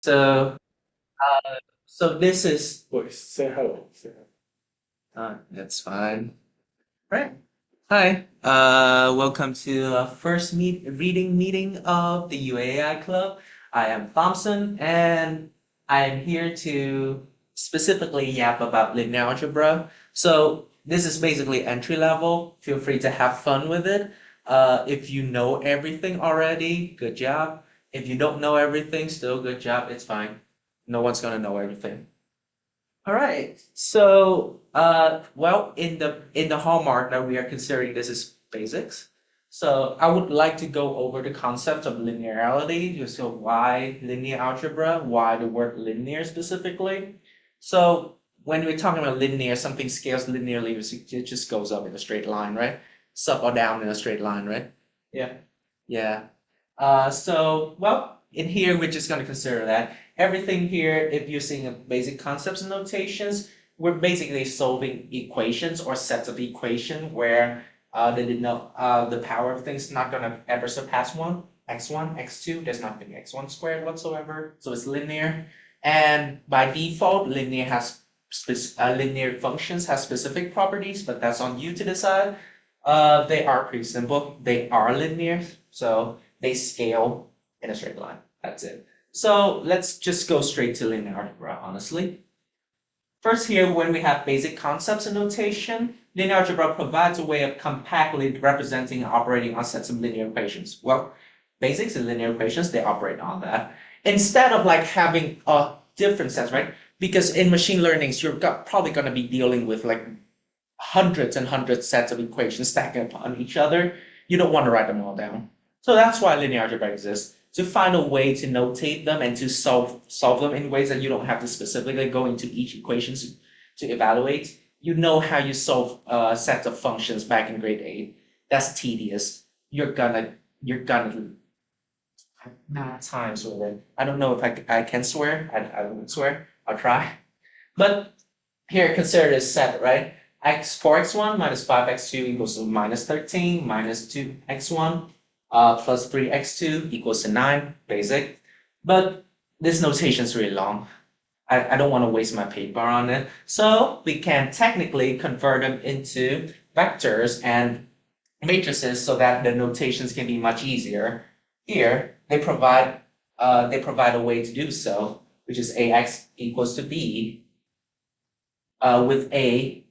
So, so this is Wait, say hello. Say hello. that's fine. Right. Hi. Welcome to first reading meeting of the UAI Club. I am Thompson, and I am here to specifically yap about linear algebra. So this is basically entry level. Feel free to have fun with it. If you know everything already, good job. If you don't know everything, still good job. It's fine. No one's gonna know everything. All right. So, well, in the hallmark that we are considering this is basics. So, I would like to go over the concept of linearity. So, why linear algebra? Why the word linear specifically? So, when we're talking about linear, something scales linearly, it just goes up in a straight line, right? Up or down in a straight line, right? Yeah. Yeah. Well, in here, we're just going to consider that. Everything here, if you're seeing basic concepts and notations, we're basically solving equations or sets of equation where the power of things not going to ever surpass 1, x1, x2, there's not going to be x1 squared whatsoever, so it's linear. And by default, linear functions have specific properties, but that's on you to decide. They are pretty simple. They are linear, so they scale in a straight line. That's it. So let's just go straight to linear algebra, honestly. First here, when we have basic concepts and notation, linear algebra provides a way of compactly representing and operating on sets of linear equations. Well, basics and linear equations, they operate on that. Instead of like having a different sets, right? Because in machine learning, probably going to be dealing with like hundreds and hundreds sets of equations stacking upon each other. You don't want to write them all down. So that's why linear algebra exists, to find a way to notate them and to solve them in ways that you don't have to specifically go into each equation to evaluate. You know how you solve sets of functions back in grade 8. That's tedious. You're gonna mad times with it. I don't know if I can swear. I won't swear. I'll try. But here, consider this set, right? X 4x1 minus 5x2 equals to minus 13 minus 2x1 plus 3x2 equals to 9, basic. But this notation is really long. I don't want to waste my paper on it. So we can technically convert them into vectors and matrices so that the notations can be much easier. Here, they provide a way to do so, which is ax equals to b with A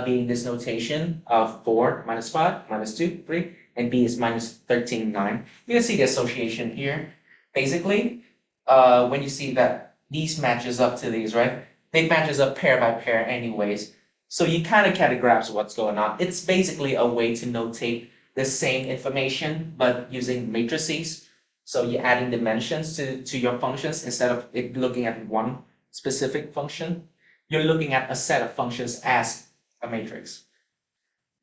being this notation of 4 minus 5 minus 2, 3, and B is minus 13, 9. You can see the association here. Basically, when you see that these matches up to these, right? They matches up pair by pair anyways. So you kind of get a grasp of what's going on. It's basically a way to notate the same information, but using matrices. So you're adding dimensions to your functions instead of it looking at one specific function. You're looking at a set of functions as a matrix.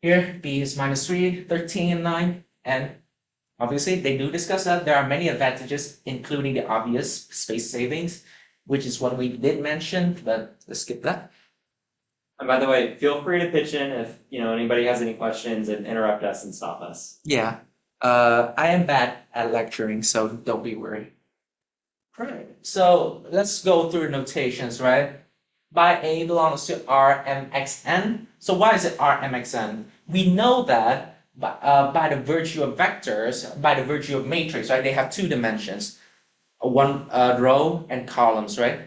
Here, b is minus 3, 13, and 9. And obviously, they do discuss that. There are many advantages, including the obvious space savings, which is what we did mention, but let's skip that. And by the way, feel free to pitch in if anybody has any questions and interrupt us and stop us. Yeah. I am bad at lecturing, so don't be worried. Right. So let's go through notations, right? By A belongs to Rmxn. So why is it Rmxn? We know that by the virtue of vectors, by the virtue of matrix, right? They have two dimensions, one row and columns, right?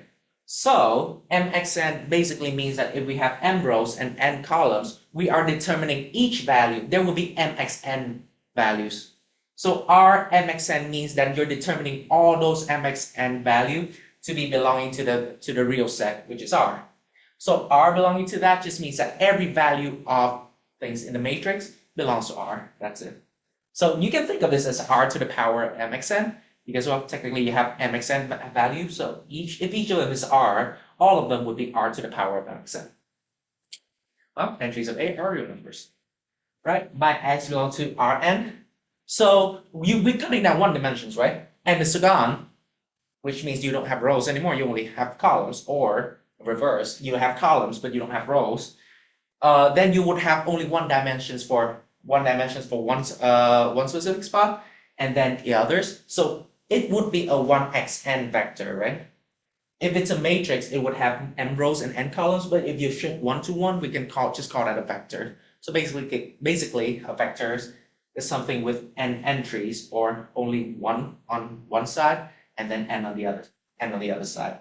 So mxn basically means that if we have m rows and n columns, we are determining each value. There will be mxn values. So Rmxn means that you're determining all those mxn value to be belonging to the real set, which is R. So R belonging to that just means that every value of things in the matrix belongs to R. That's it. So you can think of this as R to the power mxn, because well, technically you have mxn value. So if each of them is R, all of them would be R to the power of mxn. Well, entries of A are real numbers, right? By x belongs to Rn. So we're cutting down one dimensions, right? And is gone, which means you don't have rows anymore. You only have columns, or reverse, you have columns, but you don't have rows. Then you would have only one dimensions for one specific spot, and then the others. So it would be a 1xn vector, right? if it's a matrix, it would have n rows and n columns, but if you shift 1 to 1, we can just call that a vector. So basically a vector is something with n entries or only one on one side and then n on the other side.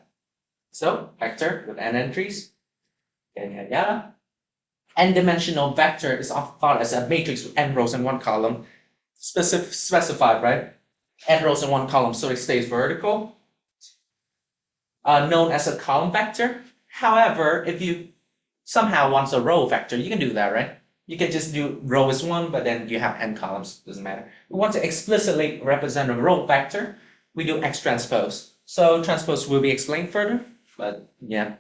So vector with n entries, yada yada yada. N-dimensional vector is often thought as a matrix with n rows and one column, specified, right? N rows and one column, so it stays vertical. Known as a column vector. However, if you somehow want a row vector, you can do that, right? You can just do row is 1, but then you have n columns, doesn't matter. We want to explicitly represent a row vector, we do X transpose. So transpose will be explained further, but yeah.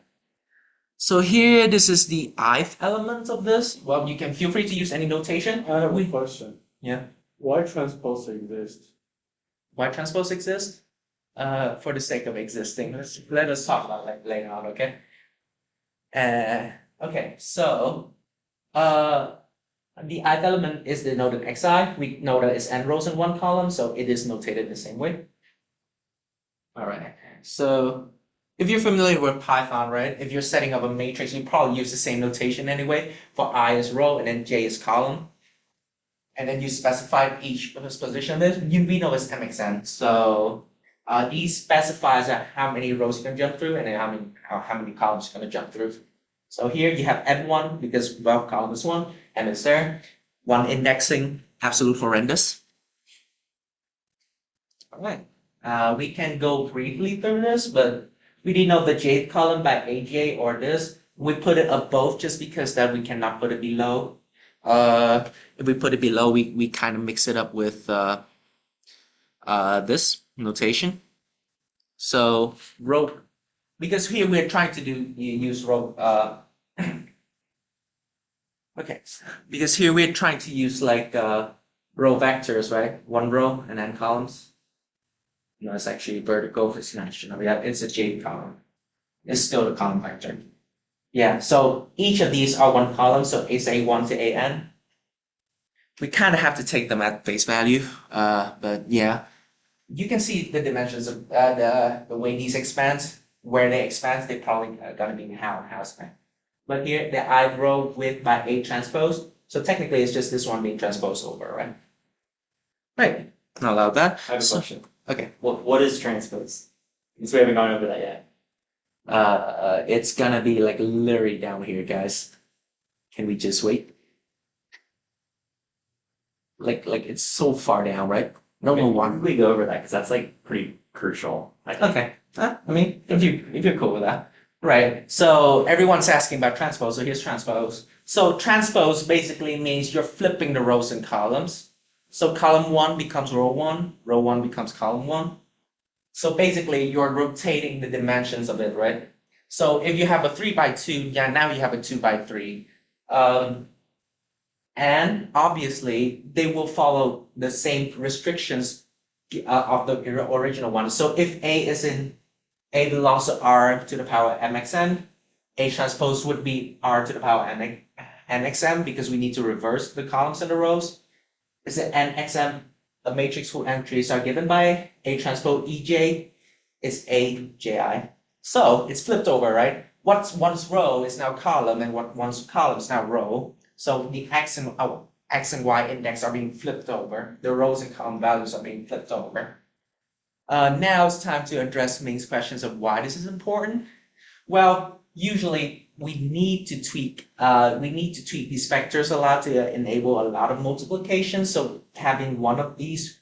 So here, this is the ith element of this. Well, you can feel free to use any notation. I have a question. Yeah. Why transpose exist? Why transpose exists? For the sake of existing. Let us talk about that later on, okay? Okay, so the ith element is denoted xi. We know that it's n rows in one column, so it is notated the same way. All right, so if you're familiar with Python, right? If you're setting up a matrix, you probably use the same notation anyway. For I is row and then j is column. And then you specify each position. We know it's mxn. So these specifies how many rows you can jump through and then how many columns you're going to jump through. So here you have n1 because well column is 1, n is there. 1 indexing, absolute horrendous. All right. We can go briefly through this, but we denote the jth column by aj or this. We put it above just because that we cannot put it below. If we put it below, we kind of mix it up with this notation. So row, because here we're trying to use row. Okay, because here we're trying to use like row vectors, right? One row and then columns. No, it's actually vertical. It's not. It's a j column. It's still a column vector. Yeah. So each of these are one column. So it's a1 to an. We kind of have to take them at face value, but yeah, you can see the dimensions of the way these expand. Where they expand, they probably gonna be how expand. But here the I row width by A transpose. So technically, it's just this one being transposed over, right? Right. Not allowed that. I have a question. Okay. What is transpose? Because we haven't gone over that yet. It's gonna be like literally down here, guys. Can we just wait? Like it's so far down, right? No one. We go over that because that's like pretty crucial. Okay. I mean, if you're cool with that, right? So everyone's asking about transpose. So here's transpose. So transpose basically means you're flipping the rows and columns. So column 1 becomes row 1. Row 1 becomes column 1. So basically, you're rotating the dimensions of it, right? So if you have a 3 by 2, yeah, now you have a 2 by 3. And obviously, they will follow the same restrictions of the original one. So if A belongs to R to the power mxn, A transpose would be R to the power nxm because we need to reverse the columns and the rows. Is it nxm, a matrix whose entries are given by A transpose ej, is AJI. So it's flipped over, right? What's one's row is now column and what one's column is now row. So the x and y index are being flipped over. The rows and column values are being flipped over. Now it's time to address Ming's questions of why this is important. Well, usually we need to tweak these vectors a lot to enable a lot of multiplication. So having one of these,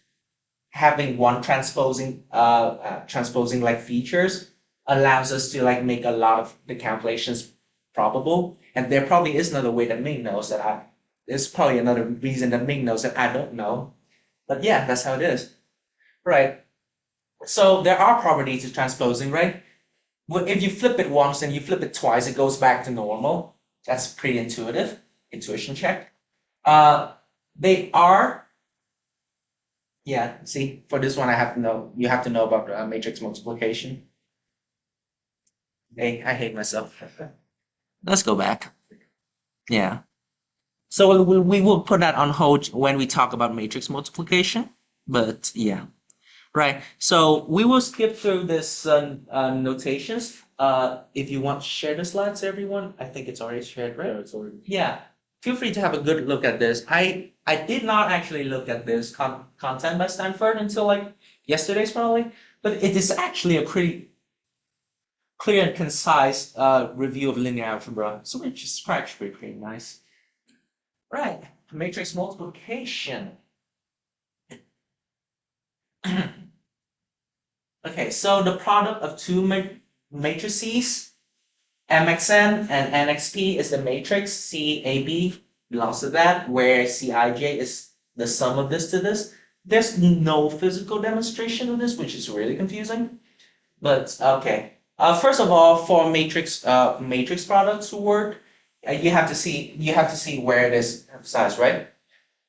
having one transposing like features allows us to like make a lot of the calculations probable. And there probably is another way that Ming knows that there's probably another reason that Ming knows that I don't know. But yeah, that's how it is. Right. So there are properties to transposing, right? Well, if you flip it once and you flip it twice, it goes back to normal. That's pretty intuitive. Intuition check. They are, yeah, see, for this one you have to know about matrix multiplication. Hey, I hate myself. Let's go back. Yeah. So we will put that on hold when we talk about matrix multiplication. But yeah. Right. So we will skip through this notations. If you want to share the slides, everyone, I think it's already shared, right? Yeah, it's already. Yeah. Feel free to have a good look at this. I did not actually look at this content by Stanford until like yesterday's probably, but it is actually a pretty clear and concise review of linear algebra. So which is actually pretty nice. Right. Matrix multiplication. Okay, so the product of two matrices, MXN and NXP, is the matrix. CAB belongs to that, where CIJ is the sum of this to this. There's no physical demonstration of this, which is really confusing. But okay. First of all, for matrix products to work, you have to see where it is emphasized, right?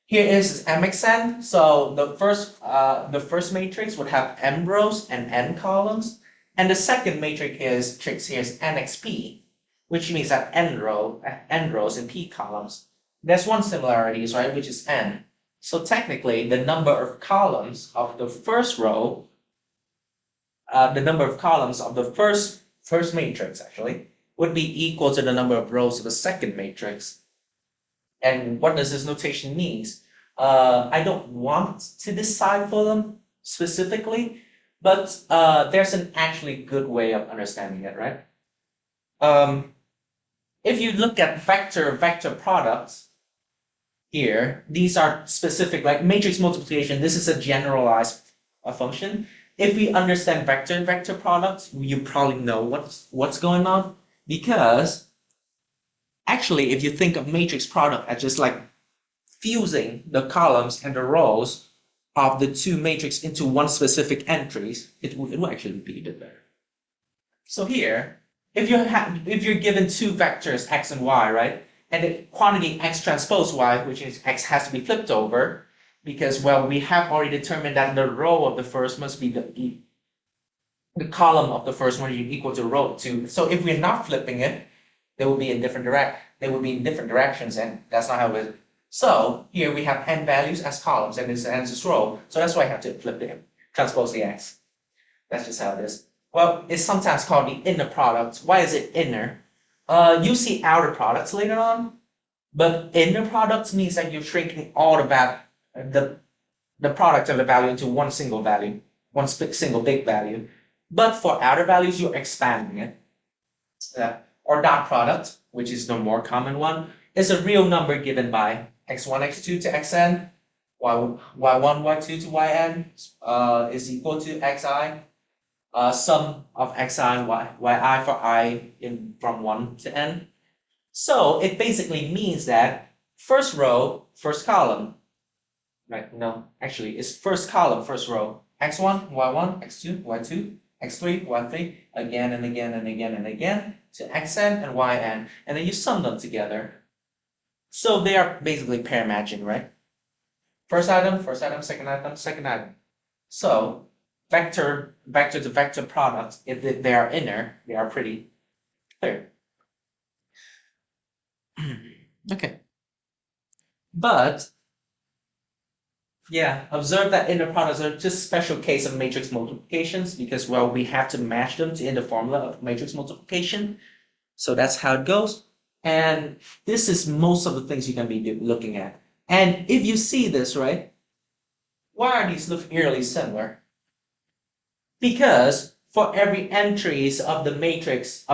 Here is MXN. So the first matrix would have m rows and n columns, and the second matrix here is NXP, which means that n rows and p columns. There's one similarity, right, which is n. So technically, the number of columns of the first row, the number of columns of the first matrix actually would be equal to the number of rows of the second matrix. And what does this notation mean? I don't want to decide for them specifically, but there's an actually good way of understanding it, right? If you look at vector products here, these are specific, like matrix multiplication. This is a generalized function. If we understand vector products, you probably know what's going on, because actually, if you think of matrix product as just like fusing the columns and the rows of the two matrices into one specific entries, it will actually be a bit better. So here, if you're given two vectors x and y, right, and the quantity x transpose y, which is x has to be flipped over, because well, we have already determined that the row of the first must be the column of the first one equal to row 2. So if we're not flipping it, they will be in different directions, and that's not how it is. So here we have n values as columns, and this is row. So that's why I have to flip it, transpose the x. That's just how it is. Well, it's sometimes called the inner product. Why is it inner? You see outer products later on, but inner products means that you're shrinking all the product of the value into one single value, one single big value. But for outer values, you're expanding it. Or dot product, which is the more common one, is a real number given by x1, x2 to xn, y1, y2 to yn is equal to xi, sum of xi and yi for I from 1 to n. So it basically means that first row, first column, right? No, actually, it's first column, first row, x1, y1, x2, y2, x3, y3, again and again and again and again, to xn and yn, and then you sum them together. So they are basically pair matching, right? First item, second item, second item. So vector to vector products, if they are inner, they are pretty clear. Okay. But yeah, observe that inner products are just special case of matrix multiplications, because well, we have to match them to in the formula of matrix multiplication. So that's how it goes. And this is most of the things you can be looking at. And if you see this, right, why are these look eerily similar? Because for every entries of the matrix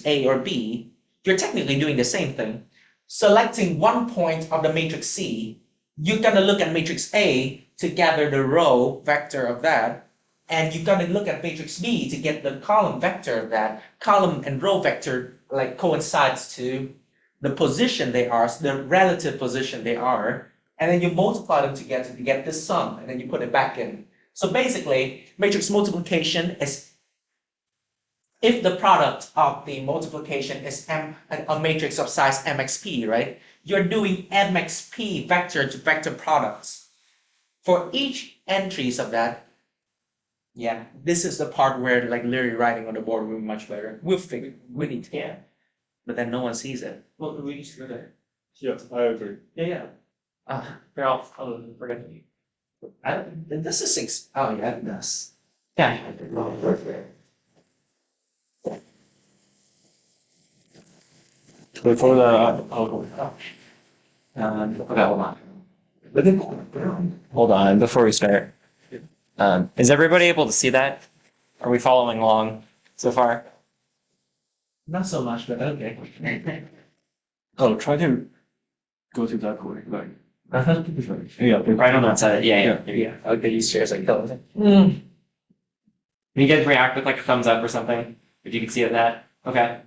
A or B, you're technically doing the same thing. Selecting one point of the matrix C, you're gonna look at matrix A to gather the row vector of that, and you're gonna look at matrix B to get the column vector of that. Column and row vector like coincides to the position they are, the relative position they are, and then you multiply them together to get this sum, and then you put it back in. So basically, matrix multiplication is if the product of the multiplication is a matrix of size mxp, right? You're doing mxp vector to vector products. For each entries of that, yeah, this is the part where like literally writing on the board will be much better. We'll figure, we need to, yeah. But then no one sees it. Well, we need to do that. Yes, I agree. Yeah. Uh, Here, I'll forget you. This is six. Oh yeah, it does. Yeah. Before the Okay, hold on. Hold on, before we start. Is everybody able to see that? Are we following along so far? Not so much, but okay. try to go to that way. Like Uh-huh. yeah, Right on that side. Yeah. Yeah. Okay, these chairs like those. Can you guys react with like a thumbs up or something? If you can see it that. Okay.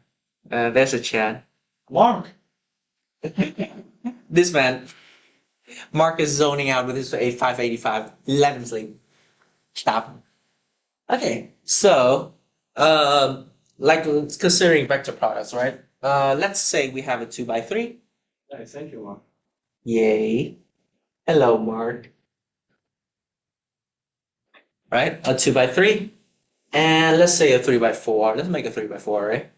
There's a chat. Mark. This man, Mark is zoning out with his A585. Let him sleep. Stop. Okay, so like considering vector products, right? Let's say we have a 2 by 3. nice, thank you, Mark. Yay. Hello, Mark. Right? A 2 by 3. And let's say a 3 by 4. Let's make a 3 by 4, right?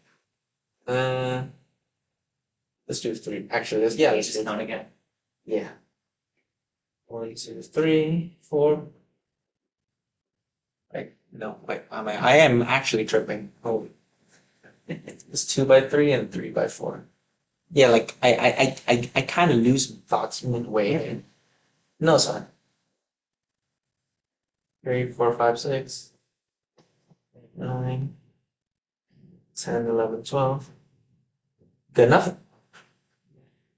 Let's do 3. Actually, let's Just do count again. yeah. 1, 2, 3, 4. Wait, no, wait. I am actually tripping. Oh, it's 2 by 3 and 3 by 4. Yeah, like I kind of lose thoughts midway. No, it's fine. 3, 4, 5, 6, 9, 10, 11, 12. Good enough?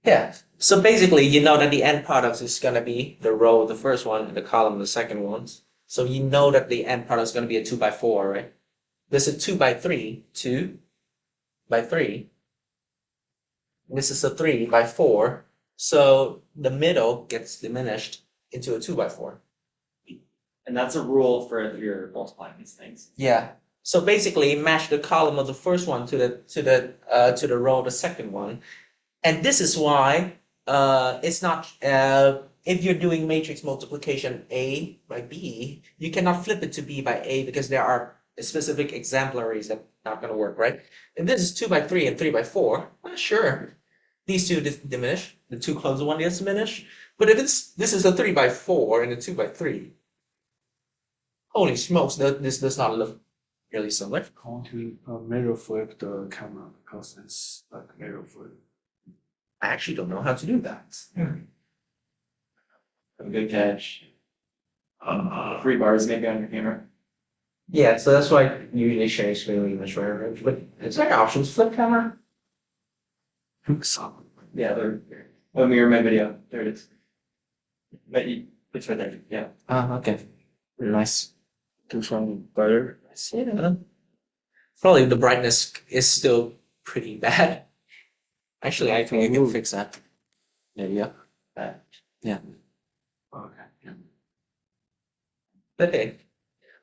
Yeah. So basically, you know that the end product is going to be the row of the first one and the column of the second ones. So you know that the end product is going to be a 2 by 4, right? This is 2 by 3, 2 by 3. This is a 3 by 4. So the middle gets diminished into a 2 by 4. And that's a rule for if you're multiplying these things. Yeah. So basically, match the column of the first one to the row of the second one, and this is why it's not if you're doing matrix multiplication A by B, you cannot flip it to B by A because there are specific exemplaries that are not going to work, right? And this is 2 by 3 and 3 by 4. Well, sure, these two diminish. The two closer one gets diminished. But if this is a 3 by 4 and a 2 by 3, holy smokes, this does not look really similar. I want to mirror flip the camera because it's like mirror flip. I actually don't know how to do that. Good catch. 3 bars maybe on your camera. Yeah, so that's why you usually share screen when you share. But it's like options flip camera. Yeah, they're. Oh, mirror my video. There it is. But it's right there. Yeah. Okay. Nice. Do something better. Yeah. Probably the brightness is still pretty bad. Actually, I think I can fix that. There you go. Yeah. Okay. Okay.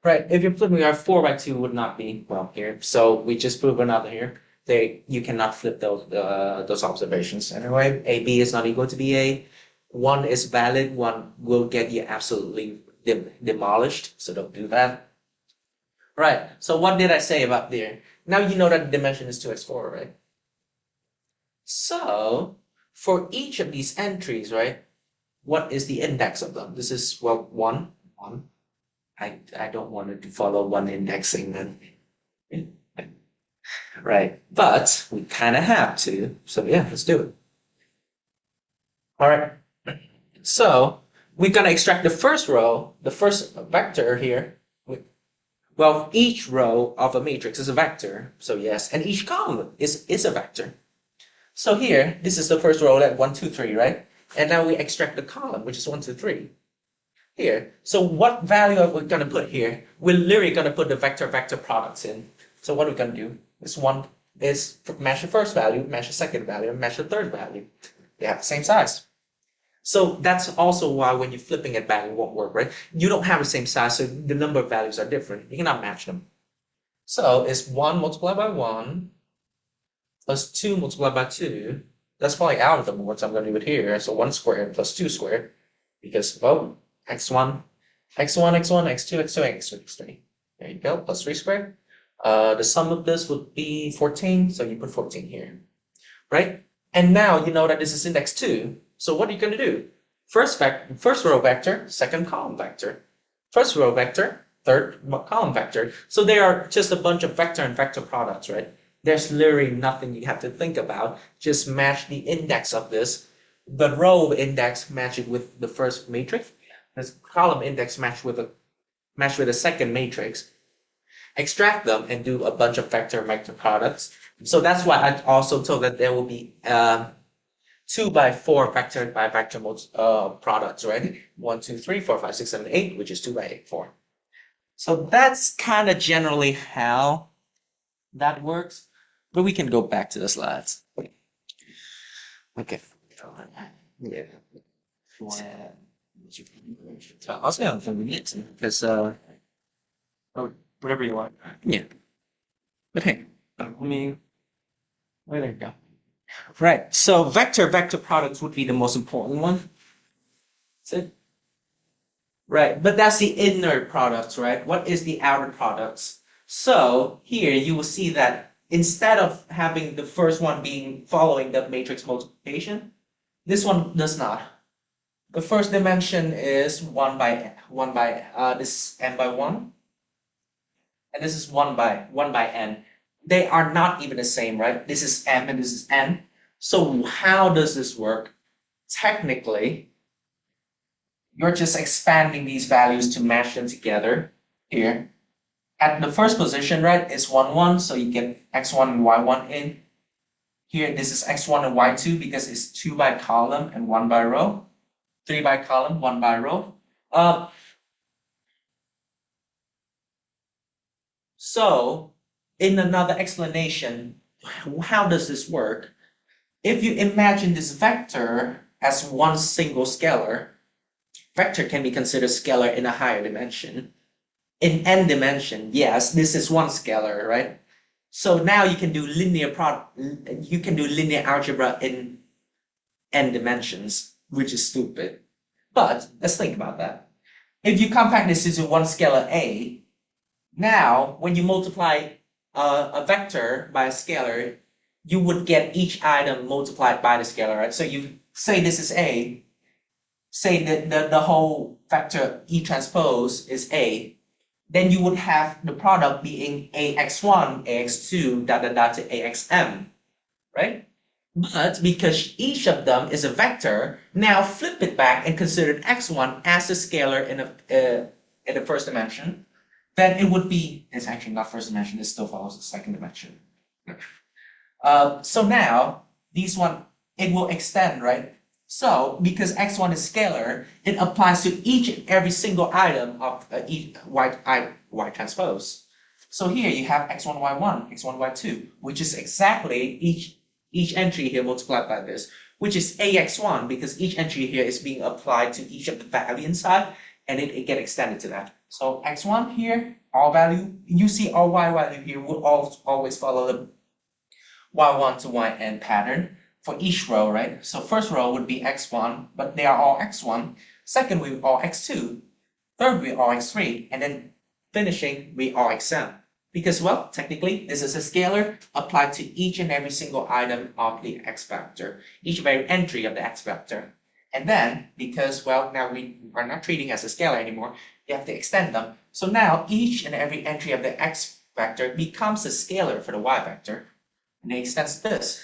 Right. If you're flipping our 4 by 2 would not be well here. So we just prove another here. You cannot flip those observations. Anyway, AB is not equal to BA. One is valid, one will get you absolutely demolished. So don't do that. Right. So what did I say about there? Now you know that the dimension is 2x4, right? So for each of these entries, right, what is the index of them? This is, well, 1. I don't want to follow one indexing then. Right. But we kind of have to. So yeah, let's do it. All right. So we're going to extract the first row, the first vector here. Well, each row of a matrix is a vector. So yes, and each column is a vector. So here, this is the first row, like 1, 2, 3, right? And now we extract the column, which is 1, 2, 3. Here. So what value are we going to put here? We're literally going to put the vector products in. So what are we going to do? This one is match the first value, match the second value, and match the third value. They have the same size. So that's also why when you're flipping it back, it won't work, right? You don't have the same size, so the number of values are different. You cannot match them. So it's 1 multiplied by 1 plus 2 multiplied by 2. That's probably out of the board, so I'm going to do it here. So 1 squared plus 2 squared. Because, well, x1, x2, x2, x3. There you go, plus 3 squared. The sum of this would be 14, so you put 14 here, right? And now you know that this is index 2. So what are you going to do? first row vector, second column vector. First row vector, third column vector. So they are just a bunch of vector and vector products, right? There's literally nothing you have to think about. Just match the index of this. The row index match it with the first matrix. The column index match with the second matrix. Extract them and do a bunch of vector and vector products. So that's why I also told that there will be 2 by 4 vector by vector products, right? 1, 2, 3, 4, 5, 6, 7, 8, which is 2 by 8, 4. So that's kind of generally how that works. But we can go back to the slides. Okay. Yeah. I'll say on convenience because whatever you want. Yeah. But hey, let me. Well, there you go. Right. So vector products would be the most important one. That's it. Right. But that's the inner products, right? What is the outer products? So here you will see that instead of having the first one being following the matrix multiplication, this one does not. The first dimension is 1 by this n by 1, and this is 1 by n. They are not even the same, right? This is m and this is n. So how does this work? Technically, you're just expanding these values to match them together here. At the first position, right, is 1, 1, so you get x1 and y1 in. Here, this is x1 and y2 because it's 2 by column and 1 by row. 3 by column, 1 by row. So, in another explanation, how does this work? If you imagine this vector as one single scalar, vector can be considered scalar in a higher dimension. In n dimension, yes, this is one scalar, right? So now you can do linear algebra in n dimensions, which is stupid. But let's think about that. If you compact this into one scalar A, now when you multiply a vector by a scalar, you would get each item multiplied by the scalar, right? So you say this is A, say that the whole vector E transpose is A, then you would have the product being AX1, AX2, to AXM, right? But because each of them is a vector, now flip it back and consider x1 as a scalar in the first dimension, then it would be, it's actually not first dimension, it still follows the second dimension. So now, these one, it will extend, right? So, because x1 is scalar, it applies to each and every single item of each y transpose. So here you have x1, y1, x1, y2, which is exactly each entry here multiplied by this, which is AX1, because each entry here is being applied to each of the value inside, and it get extended to that. So X1 here, all value, you see all Y value here will always follow the Y1 to Yn pattern for each row, right? So first row would be X1, but they are all X1. Second, we all X2. Third, we all X3. And then finishing, we all Xm. Because, well, technically, this is a scalar applied to each and every single item of the X vector, each very entry of the X vector. And then, because, well, now we are not treating as a scalar anymore, you have to extend them. So now each and every entry of the X vector becomes a scalar for the Y vector, and it extends this.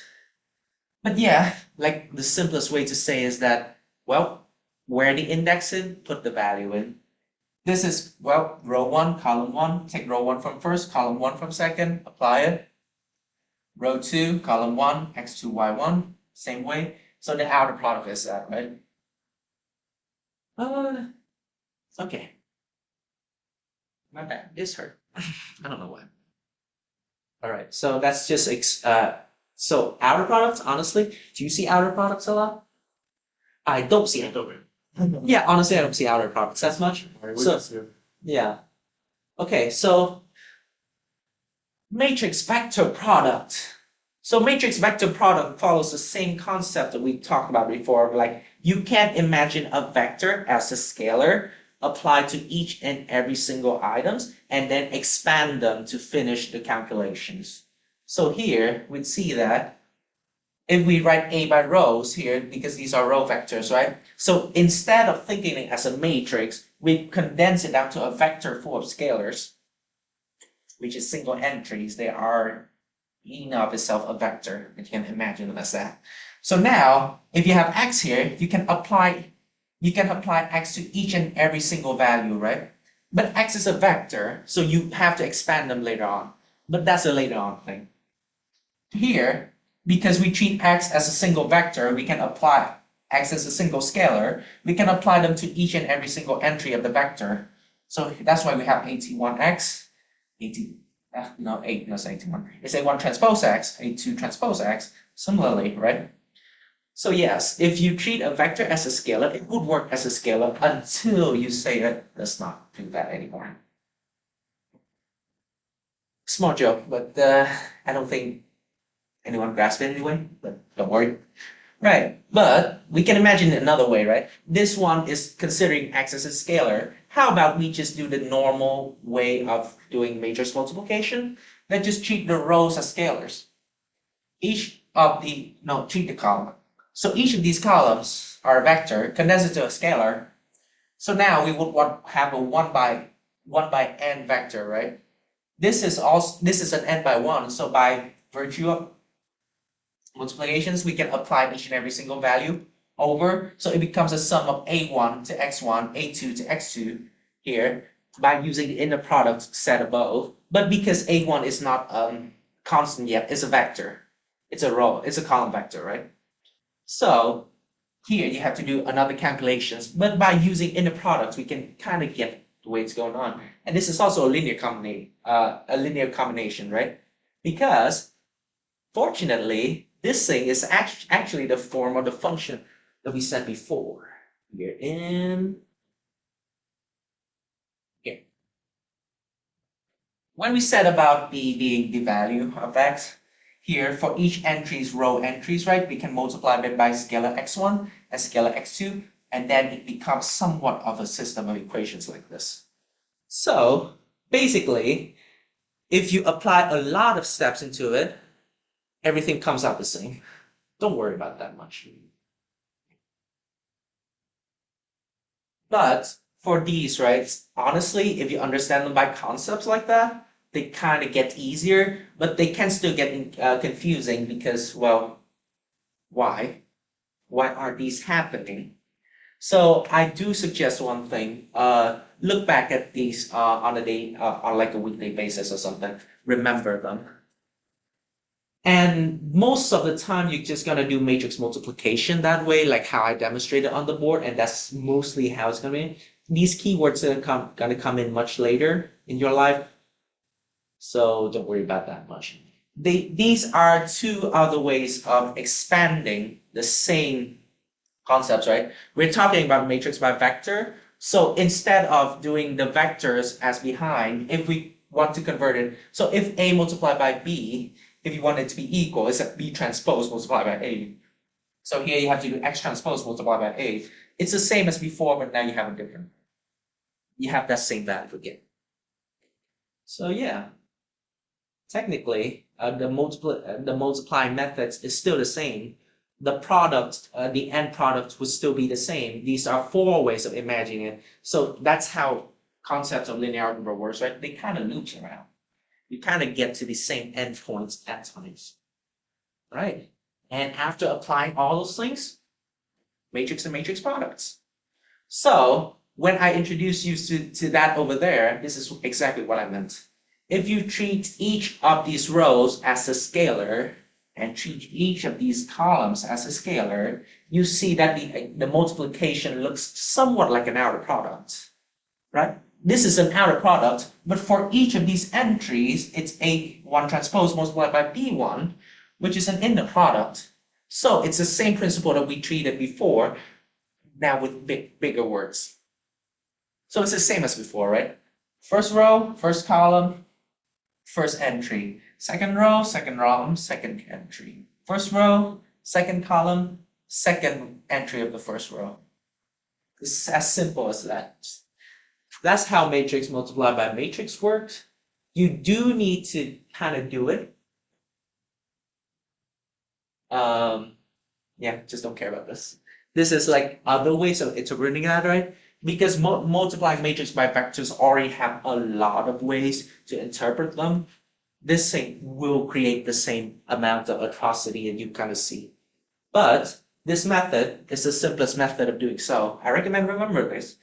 But yeah, like the simplest way to say is that, well, where the index in, put the value in. This is, well, row 1, column 1, take row 1 from first, column 1 from second, apply it. Row 2, column 1, x2, y1, same way. So the outer product is that, right? Okay. My bad, this hurt. I don't know why. All right, so that's just, so outer products, honestly, do you see outer products a lot? I don't see it. Yeah, honestly, I don't see outer products as much. So, yeah. Okay, so matrix vector product. So matrix vector product follows the same concept that we talked about before. Like, you can't imagine a vector as a scalar applied to each and every single items and then expand them to finish the calculations. So here we'd see that if we write A by rows here, because these are row vectors, right? So instead of thinking it as a matrix, we condense it down to a vector full of scalars, which is single entries. They are in of itself a vector. You can imagine them as that. So now, if you have x here, you can apply x to each and every single value, right? But x is a vector, so you have to expand them later on. But that's a later on thing. Here, because we treat x as a single vector, we can apply x as a single scalar. We can apply them to each and every single entry of the vector. So that's why we have AT1x, it's AT1. It's A1 transpose x, A2 transpose x, similarly, right? So yes, if you treat a vector as a scalar, it would work as a scalar until you say it does not do that anymore. Small joke, but I don't think anyone grasped it anyway, but don't worry. Right, but we can imagine it another way, right? This one is considering x as a scalar. How about we just do the normal way of doing matrix multiplication? Let's just treat the rows as scalars. Treat the column. So each of these columns are a vector, condense it to a scalar. So now we would have a 1 by n vector, right? This is an n by 1, so by virtue of multiplications, we can apply each and every single value over. So it becomes a sum of a1 to x1, a2 to x2 here by using the inner product set above. But because a1 is not constant yet, it's a vector. It's a row, it's a column vector, right? So here you have to do another calculations, but by using inner products, we can kind of get the way it's going on. And this is also a linear combination, right? Because fortunately, this thing is actually the form of the function that we said before. Here. When we said about the value of x, here for each row entries, right, we can multiply it by scalar x1 and scalar x2, and then it becomes somewhat of a system of equations like this. So basically, if you apply a lot of steps into it, everything comes out the same. Don't worry about that much. But for these, right, honestly, if you understand them by concepts like that, they kind of get easier, but they can still get confusing because, well, why? Why are these happening? So I do suggest one thing. Look back at these on like a weekly basis or something. Remember them. And most of the time, you're just gonna do matrix multiplication that way, like how I demonstrated on the board, and that's mostly how it's gonna be. These keywords are gonna come in much later in your life, so don't worry about that much. These are two other ways of expanding the same concepts, right? We're talking about matrix by vector. So instead of doing the vectors as behind, if we want to convert it, so if A multiplied by B, if you want it to be equal, it's a B transpose multiplied by A. So here you have to do X transpose multiplied by A. It's the same as before, but now you have a different. You have that same value again. So yeah, technically, the multiplying methods is still the same. The product, the end product would still be the same. These are four ways of imagining it. So that's how concepts of linear algebra works, right? They kind of loop around. You kind of get to the same endpoints at times, right? And after applying all those things, matrix and matrix products. So when I introduce you to that over there, this is exactly what I meant. If you treat each of these rows as a scalar and treat each of these columns as a scalar, you see that the multiplication looks somewhat like an outer product, right? This is an outer product, but for each of these entries, it's A1 transpose multiplied by B1, which is an inner product. So it's the same principle that we treated before, now with bigger words. So it's the same as before, right? First row, first column, first entry. Second row, second column, second entry. First row, second column, second entry of the first row. It's as simple as that. That's how matrix multiplied by matrix works. You do need to kind of do it. Yeah, just don't care about this. This is like other ways of interpreting that, right? Because multiplying matrix by vectors already have a lot of ways to interpret them. This thing will create the same amount of atrocity and you kind of see. But this method is the simplest method of doing so. I recommend remember this.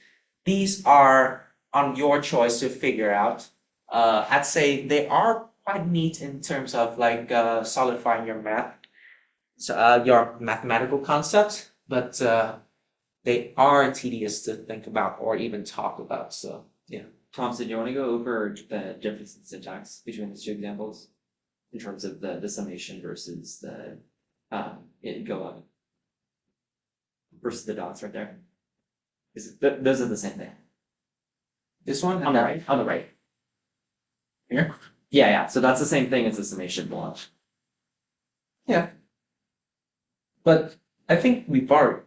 These are on your choice to figure out. I'd say they are quite neat in terms of like solidifying your math, your mathematical concepts, but they are tedious to think about or even talk about. So yeah. Thompson, do you want to go over the difference in syntax between these two examples in terms of the summation versus the go up versus the dots right there? Those are the same thing. This one On the right. On the right. Here? Yeah, yeah. So that's the same thing as the summation block. Yeah. But I think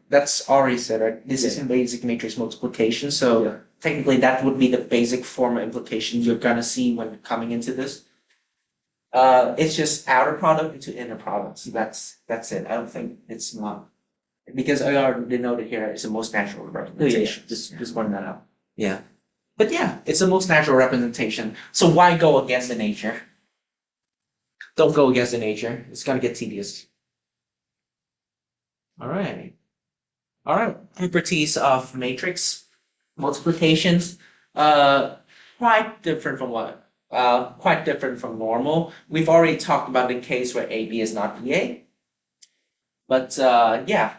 that's already said, right? This isn't basic matrix multiplication, so technically that would be the basic form of implication you're gonna see when coming into this. It's just outer product into inner product. So that's it. I don't think it's not because I already noted here it's the most natural representation. Just pointing that out. Yeah. But yeah, it's the most natural representation. So why go against the nature? Don't go against the nature. It's gonna get tedious. All right. All right. Properties of matrix multiplications. Quite different from quite different from normal. We've already talked about the case where AB is not BA. But yeah.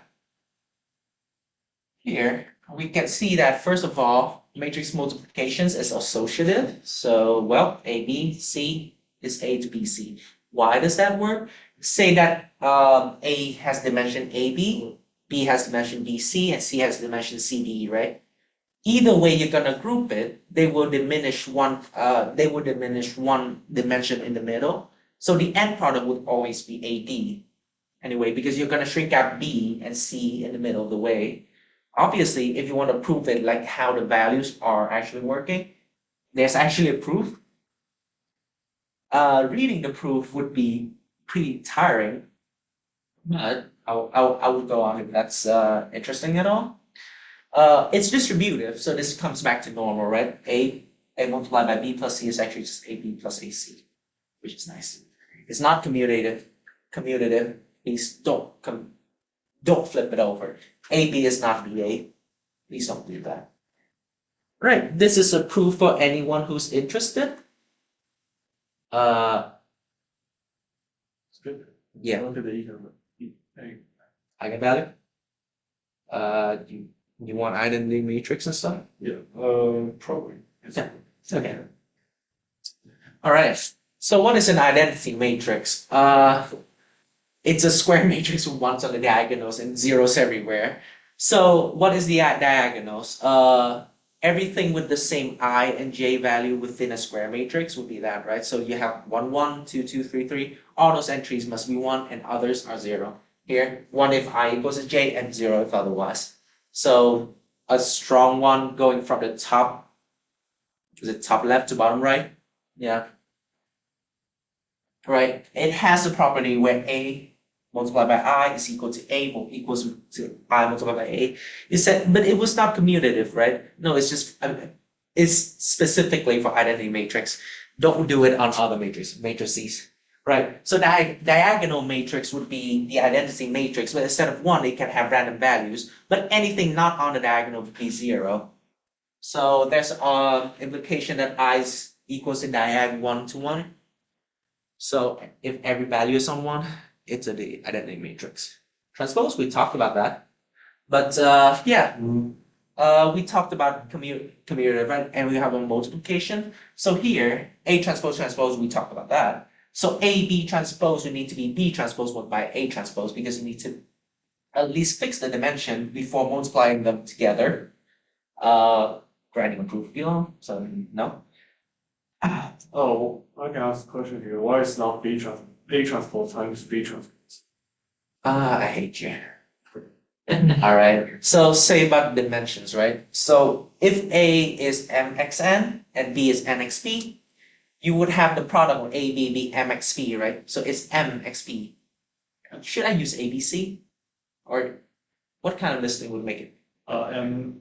Here we can see that first of all, matrix multiplications is associative. So well, ABC is A to BC. Why does that work? Say that A has dimension AB, B has dimension BC, and C has dimension CDE, right? Either way you're gonna group it, they will diminish one dimension in the middle. So the end product would always be AD anyway, because you're gonna shrink out B and C in the middle of the way. Obviously, if you want to prove it like how the values are actually working, there's actually a proof. Reading the proof would be pretty tiring, but I would go on if that's interesting at all. It's distributive, so this comes back to normal, right? A multiplied by B plus C is actually just AB plus AC, which is nice. It's not commutative. Please don't flip it over. AB is not BA. Please don't do that. Right, this is a proof for anyone who's interested. Yeah. Eigenvalue. You want identity matrix and stuff? Yeah. Probably. Yeah. Okay. All right. So what is an identity matrix? It's a square matrix with ones on the diagonals and zeros everywhere. So what is the diagonals? Everything with the same I and j value within a square matrix would be that, right? So you have 1, 1, 2, 2, 3, 3. All those entries must be 1 and others are 0. Here, 1 if I equals to j and 0 if otherwise. So a strong one going from the top, is it top left to bottom right? Yeah. Right. It has the property where a multiplied by I is equal to A equals to I multiplied by A. You said, but it was not commutative, right? No, it's just, it's specifically for identity matrix. Don't do it on other matrices, right? So diagonal matrix would be the identity matrix, but instead of 1, it can have random values, but anything not on the diagonal would be 0. So there's implication that I equals to diag 1 to 1. So if every value is on 1, it's the identity matrix. Transpose, we talked about that. But yeah, we talked about commutative, right? And we have a multiplication. So here, A transpose, we talked about that. So A, B transpose would need to be B transpose by A transpose because you need to at least fix the dimension before multiplying them together. Granting a proof below, so no. Oh, I can ask a question here. Why is not A transpose times B transpose? I hate you. All right. So say about dimensions, right? So if A is mxn and B is nxp, you would have the product of AB be mxp, right? So it's mxp. Should I use ABC? Or what kind of listing would make it? And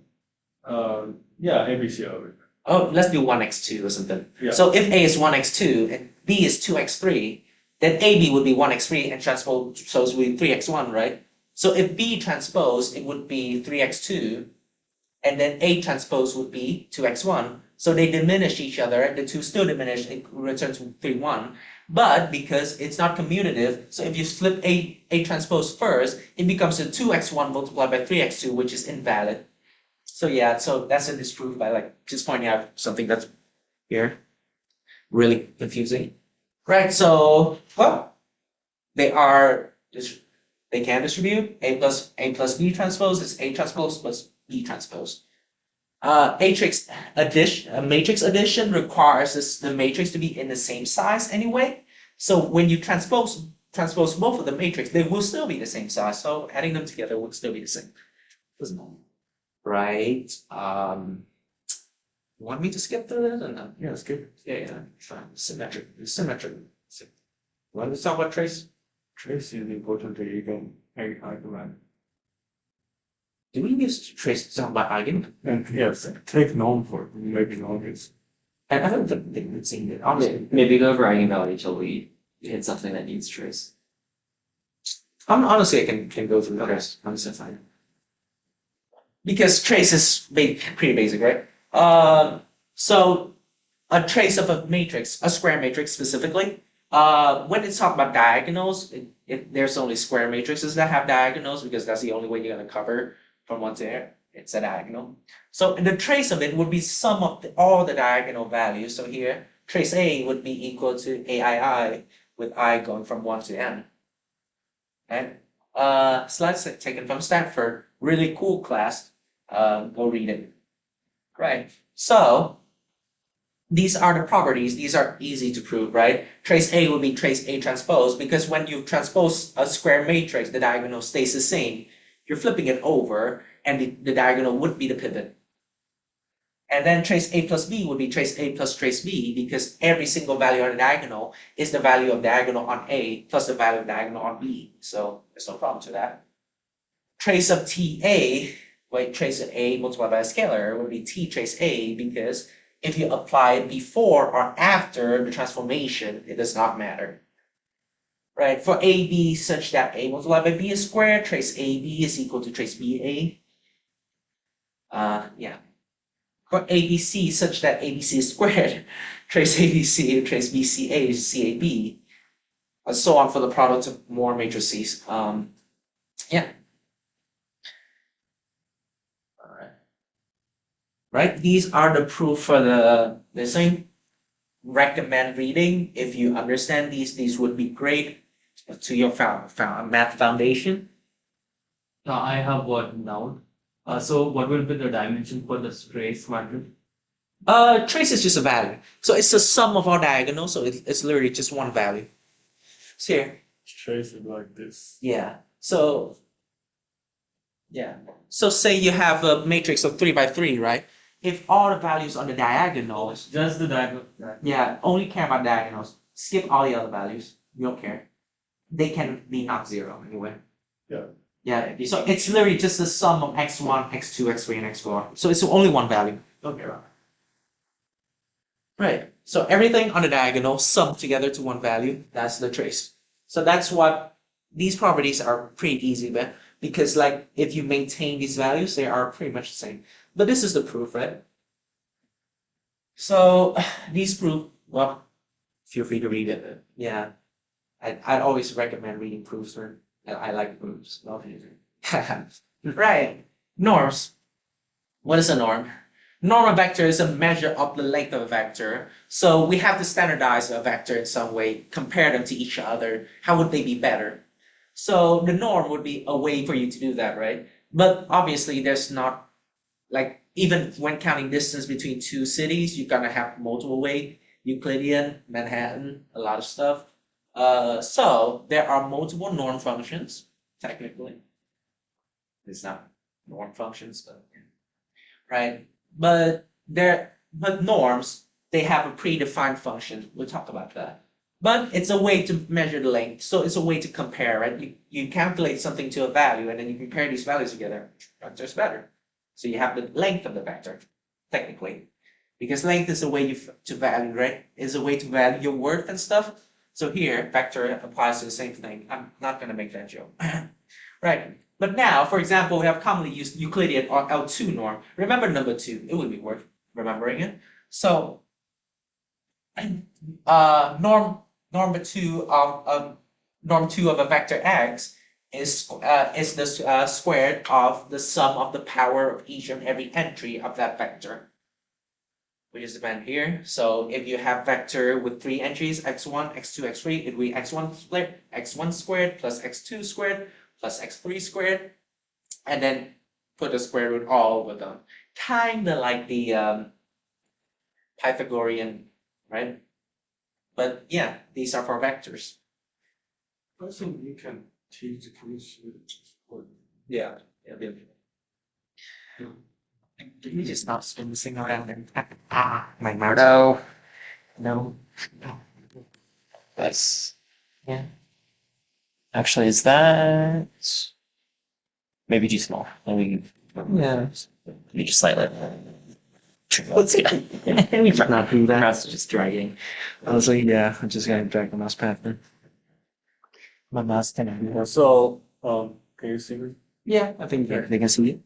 yeah, ABC over. Oh, let's do 1x2 or something. Yeah. So if A is 1x2 and B is 2x3, then AB would be 1x3 and transpose would be 3x1, right? So if B transpose, it would be 3x2, and then A transpose would be 2x1. So they diminish each other, the two still diminish, it returns to 3, 1. But because it's not commutative, so if you flip A transpose first, it becomes a 2x1 multiplied by 3x2, which is invalid. So yeah, so that's a disproof by like just pointing out something that's here. Really confusing. Right, so well, they can distribute. A plus B transpose is A transpose plus B transpose. A matrix addition requires the matrix to be in the same size anyway. So when you transpose both of the matrix, they will still be the same size. So adding them together would still be the same. Right. You want me to skip through this? No? Yeah, it's good. Yeah, fine. Symmetric. Want to talk about trace? Trace is important to even argument. Do we use trace to talk about eigen? And yes, take norm for maybe norm is. I don't think we've seen it. Honestly, Maybe go over eigenvalue till we hit something that needs trace. honestly, I can go through the rest. I'm just fine. Because trace is pretty basic, right? So a trace of a matrix, a square matrix specifically, when it's talking about diagonals, there's only square matrices that have diagonals because that's the only way you're going to cover from one to there. It's a diagonal. So the trace of it would be sum of all the diagonal values. So here, trace A would be equal to AII with I going from 1 to n. And slides taken from Stanford, really cool class. Go read it. Right. So these are the properties. These are easy to prove, right? Trace A will be trace A transpose because when you transpose a square matrix, the diagonal stays the same. You're flipping it over, and the diagonal would be the pivot. And then trace A plus B would be trace A plus trace B because every single value on the diagonal is the value of diagonal on A plus the value of diagonal on B. So there's no problem to that. Trace of TA, trace of A multiplied by a scalar would be T trace A because if you apply it before or after the transformation, it does not matter. Right? For AB such that A multiplied by B is squared, trace AB is equal to trace BA. Yeah. For ABC such that ABC is squared, trace ABC, trace BCA is CAB, and so on for the product of more matrices. Yeah. All right. Right? These are the proof for the thing. Recommend reading. If you understand these would be great to your math foundation. Now I have one now. So what will be the dimension for the trace matrix? Trace is just a value. So it's the sum of all diagonals, so it's literally just one value. So here. Trace is like this. Yeah. So say you have a matrix of 3 by 3, right? If all the values on the diagonals, Just the diagonal. yeah, only care about diagonals. Skip all the other values. You don't care. They can be not zero anyway. Yeah. Yeah. So it's literally just the sum of x1, x2, x3, and x4. So it's only one value. Okay. Right. So everything on the diagonal summed together to one value. That's the trace. So that's what these properties are pretty easy, but because like if you maintain these values, they are pretty much the same. But this is the proof, right? So these proof, well, feel free to read it. Yeah. I'd always recommend reading proofs. I like proofs. Right. Norms. What is a norm? Normal vector is a measure of the length of a vector. So we have to standardize a vector in some way, compare them to each other. How would they be better? So the norm would be a way for you to do that, right? But obviously there's not, like, even when counting distance between two cities, you're gonna have multiple way, Euclidean, Manhattan, a lot of stuff. So there are multiple norm functions, technically. It's not norm functions, but right. But norms, they have a predefined function. We'll talk about that. But it's a way to measure the length. So it's a way to compare, right? You calculate something to a value and then you compare these values together. Vector is better. So you have the length of the vector, technically. Because length is a way to value, right? Is a way to value your worth and stuff. So here, vector applies to the same thing. I'm not going to make that joke. Right. But now, for example, we have commonly used Euclidean or L2 norm. Remember number 2. It would be worth remembering it. So norm 2 of a vector x is the squared of the sum of the power of each and every entry of that vector, which is dependent here. So if you have vector with 3 entries, x1, x2, x3, it will be x1 squared plus x2 squared plus x3 squared, and then put the square root all with them. Kinda like the Pythagorean, right? But yeah, these are for vectors. I think you can teach the chemistry. Yeah. You just not spinning around and my mouth. No. That's yeah. Actually, is that maybe too small? Maybe just slightly. Let's see. We might not do that. Mouse is just dragging. I was like, yeah, I'm just gonna drag the mouse pad then. My mouse can. So, can you see me? Yeah, I think they can see it.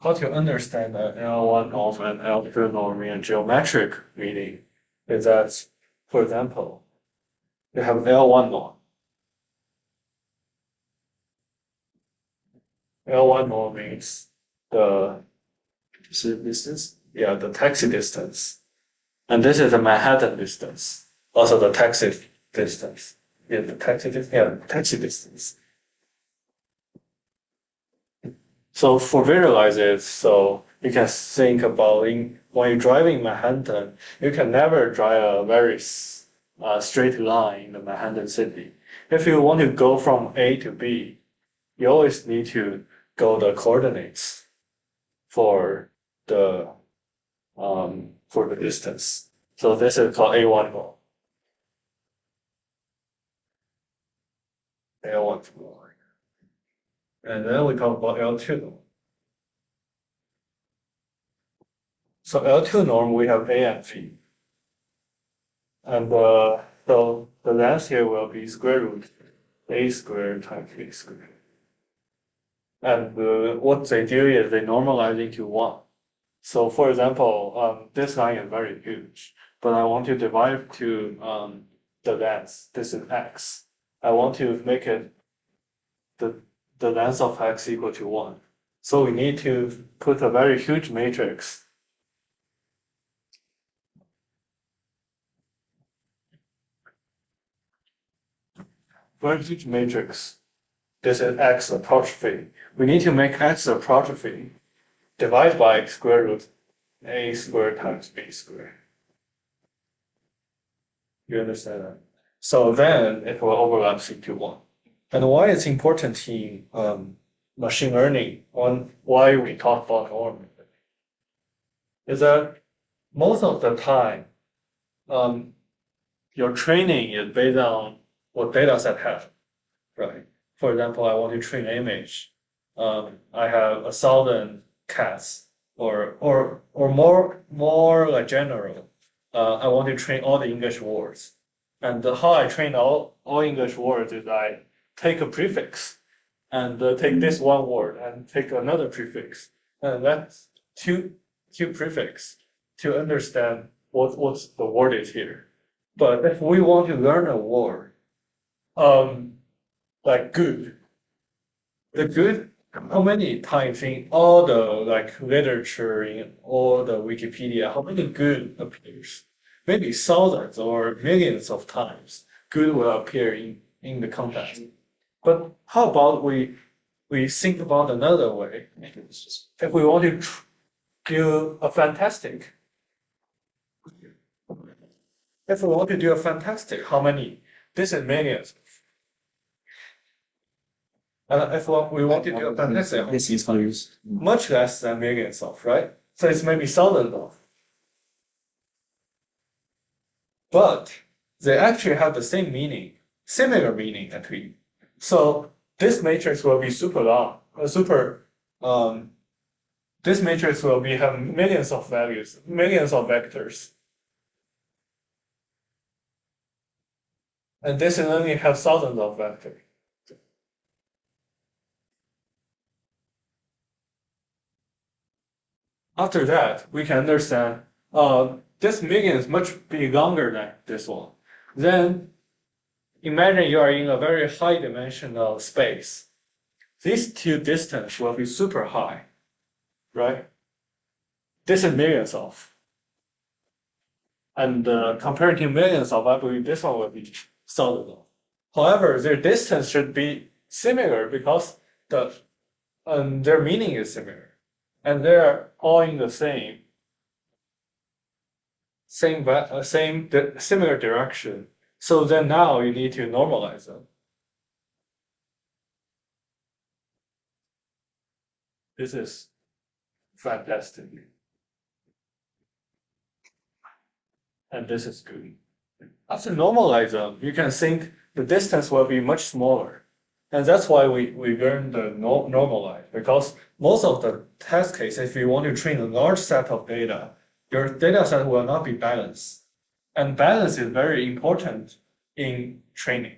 How to understand the L1 norm and L2 norm in geometric meaning is that, for example, you have L1 norm. L1 norm means the distance, the taxi distance, and this is the Manhattan distance, also the taxi distance. Taxi distance. So for visualize it, so you can think about when you're driving Manhattan, you can never drive a very straight line in the Manhattan city. If you want to go from A to B, you always need to go the coordinates for the distance. So this is called A1 norm. A1 norm. And then we talk about L2 norm. So L2 norm, we have A and V. And so the length here will be square root A squared times B squared. And what they do is they normalize into 1. So for example, this line is very huge, but I want to divide to the length. This is x. I want to make it the length of x equal to 1. So we need to put a very huge matrix. Very huge matrix. This is x apostrophe. We need to make x apostrophe divide by square root a squared times b squared. You understand that? So then it will overlap into 1. And why it's important in machine learning, why we talk about norm, is that most of the time, your training is based on what data set have, right? For example, I want to train an image. I have 1,000 cats, or more like general. I want to train all the English words. And how I train all English words is I take a prefix and take this one word and take another prefix. And that's two prefix to understand what the word is here. But if we want to learn a word, like good, the good, how many times in all the like literature, in all the Wikipedia, how many good appears? Maybe thousands or millions of times good will appear in the context. But how about we think about another way? If we want to do a fantastic, how many? This is millions. And if we want to do a fantastic, This is values. much less than millions of, right? So it's maybe thousands of. but they actually have the same meaning, similar meaning actually. So this matrix will be super long, this matrix will be have millions of values, millions of vectors. And this will only have thousands of vectors. After that, we can understand this median is much be longer than this one. Then imagine you are in a very high dimensional space. These two distances will be super high, right? This is millions of. And compared to millions of, I believe this one will be thousands of. However, their distance should be similar because their meaning is similar. And they're all in the similar direction. So then now you need to normalize them. This is fantastic. And this is good. After normalize them, you can think the distance will be much smaller. And that's why we learn the normalize, because most of the test cases, if you want to train a large set of data, your data set will not be balanced. And balance is very important in training.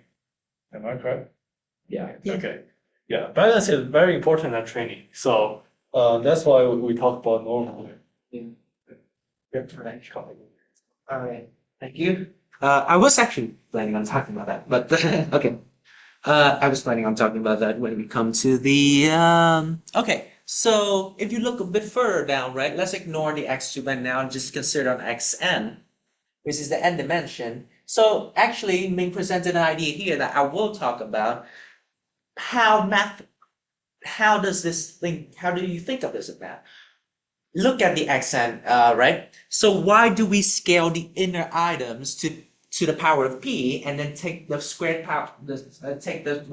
Am I correct? Yeah. Okay. Yeah, balance is very important in training. So that's why we talk about normal. Yeah. Right. All right. Thank you. I was actually planning on talking about that, but okay. I was planning on talking about that when we come to the okay. So if you look a bit further down, right? Let's ignore the x2 and now just consider an xn, which is the n dimension. So actually, Ming presented an idea here that I will talk about. How do you think of this in math? Look at the xn, right? So why do we scale the inner items to the power of p and then take the squared power, take the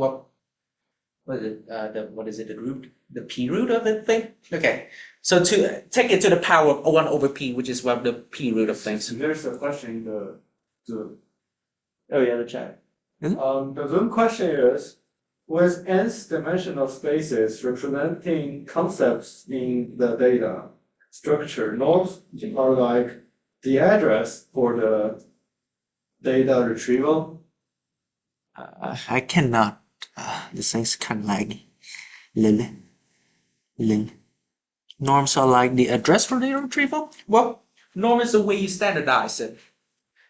the p root of the thing? Okay, so to take it to the power of 1 over p, which is the p root of things. There's a question in the Oh yeah, the chat. the Zoom question is, with nth dimensional spaces representing concepts in the data structure, norms are like the address for the data retrieval. I cannot. This thing's kind of laggy. Lil. Norms are like the address for data retrieval? Well, norm is the way you standardize it.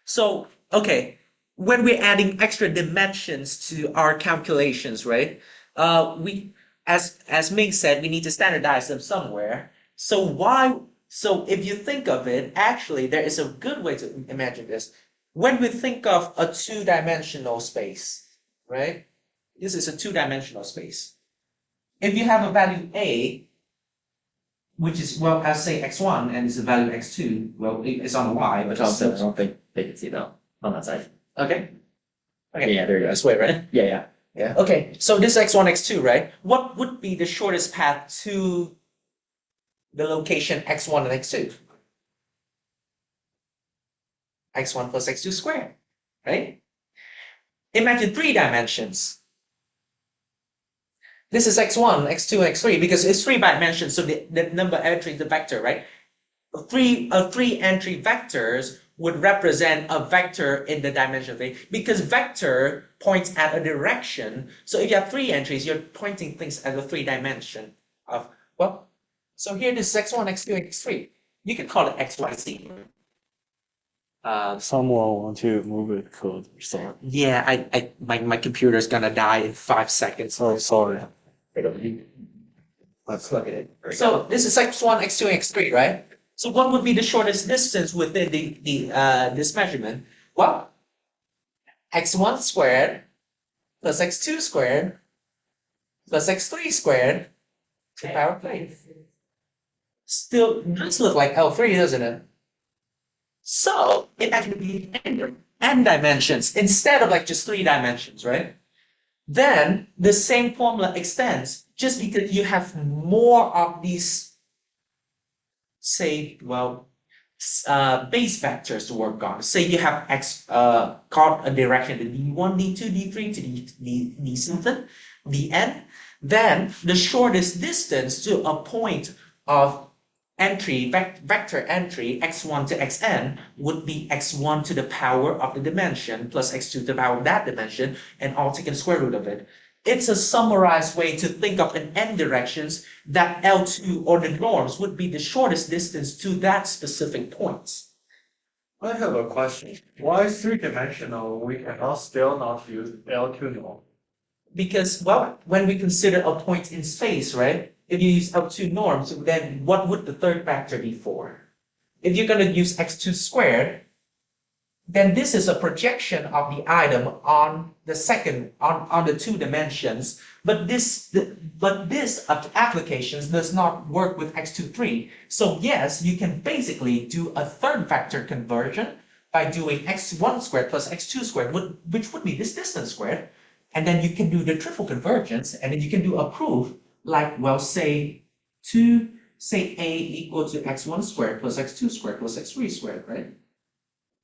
So, okay, when we're adding extra dimensions to our calculations, right? We, as Ming said, we need to standardize them somewhere. So if you think of it, actually, there is a good way to imagine this. When we think of a two-dimensional space, right? This is a two-dimensional space. If you have a value a, which is, well, I'll say x1, and it's a value x2, well, it's on the y, but I don't think they can see that on that side. okay. Okay. Yeah, there you go. This way, right? Yeah. Yeah. Okay. So this is x1, x2, right? What would be the shortest path to the location x1 and x2? x1 plus x2 squared, right? Imagine 3 dimensions. This is x1, x2, and x3 because it's 3 dimensions, so the number entry is the vector, right? Three entry vectors would represent a vector in the dimension of 3 because vector points at a direction. So if you have 3 entries, you're pointing things at the 3 dimension of, well, so here this is x1, x2, and x3. You can call it x, y, z. Someone want to move it code. Sorry. Yeah, my computer's gonna die in 5 seconds. Oh, sorry. Let's look at it. So this is x1, x2, and x3, right? So what would be the shortest distance within this measurement? Well, x1 squared plus x2 squared plus x3 squared to the power of 3. Still does look like L3, doesn't it? So it actually be n dimensions instead of like just 3 dimensions, right? Then the same formula extends just because you have more of these, say, well, base vectors to work on. Say you have x got a direction to d1, d2, d3 to d something, dn, then the shortest distance to a point of entry, vector entry, x1 to xn, would be x1 to the power of the dimension plus x2 to the power of that dimension, and all taking the square root of it. It's a summarized way to think of in n directions that L2 or the norms would be the shortest distance to that specific point. I have a question. Why three-dimensional we cannot still not use L2 norm? Because, well, when we consider a point in space, right? If you use L2 norms, then what would the third factor be for? If you're going to use x2 squared, then this is a projection of the item on the second, on the two dimensions. But this applications does not work with x23. So yes, you can basically do a third factor conversion by doing x1 squared plus x2 squared, which would be this distance squared. And then you can do the triple convergence, and then you can do a proof like, well, say A equal to x1 squared plus x2 squared plus x3 squared, right?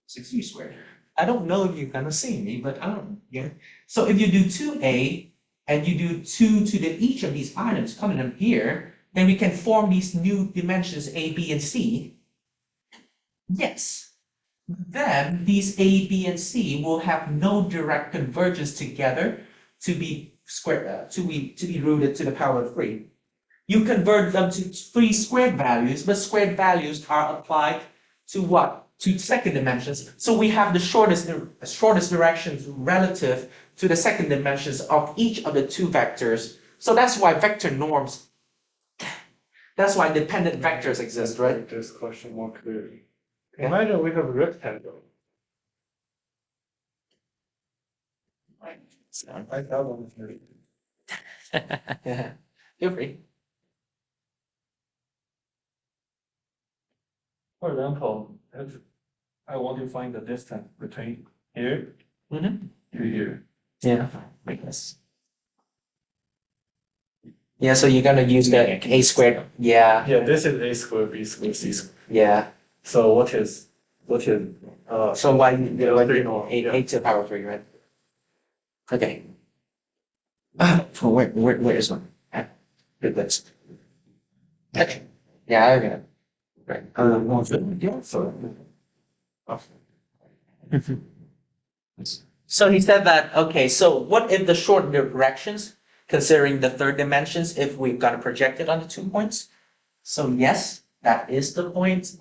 6u squared. I don't know if you're gonna see me, but I don't. Yeah. So if you do 2a and you do 2 to each of these items coming in here, then we can form these new dimensions a, b, and c. Yes. Then these a, b, and c will have no direct convergence together to be rooted to the power of 3. You convert them to 3 squared values, but squared values are applied to what? To second dimensions. So we have the shortest directions relative to the second dimensions of each of the two vectors. So that's why vector norms, that's why dependent vectors exist, right? This question more clearly. Yeah. Imagine we have a rectangle. I have one here. Yeah. Feel free. For example, if I want to find the distance between here Mm-hmm. to here. Yeah. Yes. Yeah, so you're gonna use the a squared. Yeah. Yeah, this is a squared, b squared, c squared. Yeah. So what is So why you three norm, eight, yeah. 8 to the power of 3, right? Okay. Where is one? Good list. Okay. Yeah, I got it. Right. Yeah, so So he said that, okay, so what if the short directions, considering the third dimensions, if we've got to project it onto 2 points? So yes, that is the point.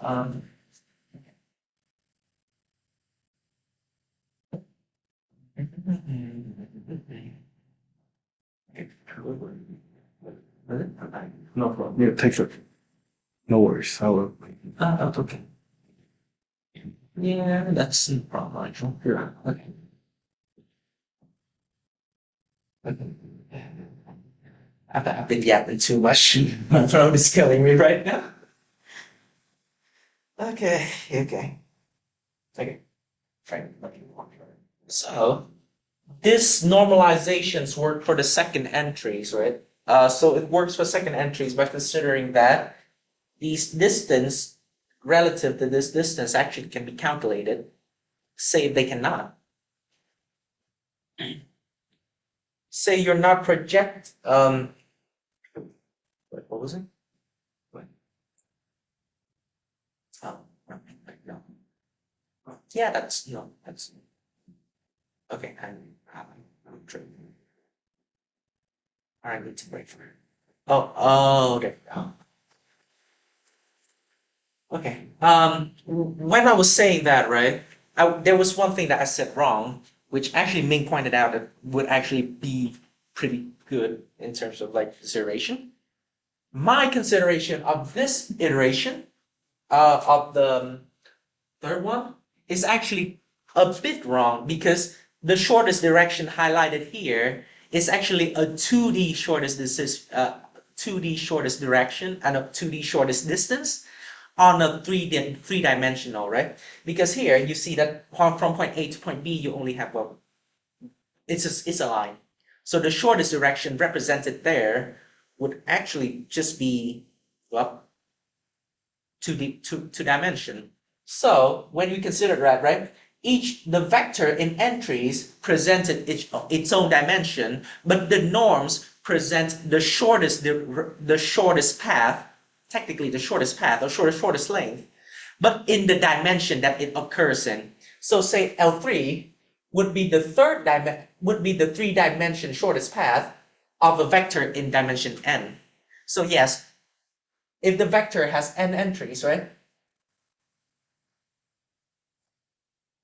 no problem. Yeah, take it. No worries. I will. Okay. Yeah, that's no problem, actually. Yeah, okay. I've been yapping too much. My throat is killing me right now. Okay. Okay. Fine. So this normalizations work for the second entries, right? So it works for second entries by considering that these distance relative to this distance actually can be calculated. Say they cannot. Say you're not project what was it? What? Oh, no. Yeah, that's okay. I'm tripping. I need to break for it. Oh, okay. Oh. Okay. When I was saying that, right, there was one thing that I said wrong, which actually Ming pointed out that would actually be pretty good in terms of like consideration. My consideration of this iteration of the third one is actually a bit wrong because the shortest direction highlighted here is actually a 2D shortest distance, 2D shortest direction and a 2D shortest distance on a three-dimensional, right? Because here you see that from point A to point B, you only have, well, it's a line. So the shortest direction represented there would actually just be, well, two dimension. So when we consider that, right, the vector in entries presented its own dimension, but the norms present the shortest path, technically the shortest path or shortest length, but in the dimension that it occurs in. So say L3 would be the three-dimension shortest path of a vector in dimension n. So yes, if the vector has n entries, right?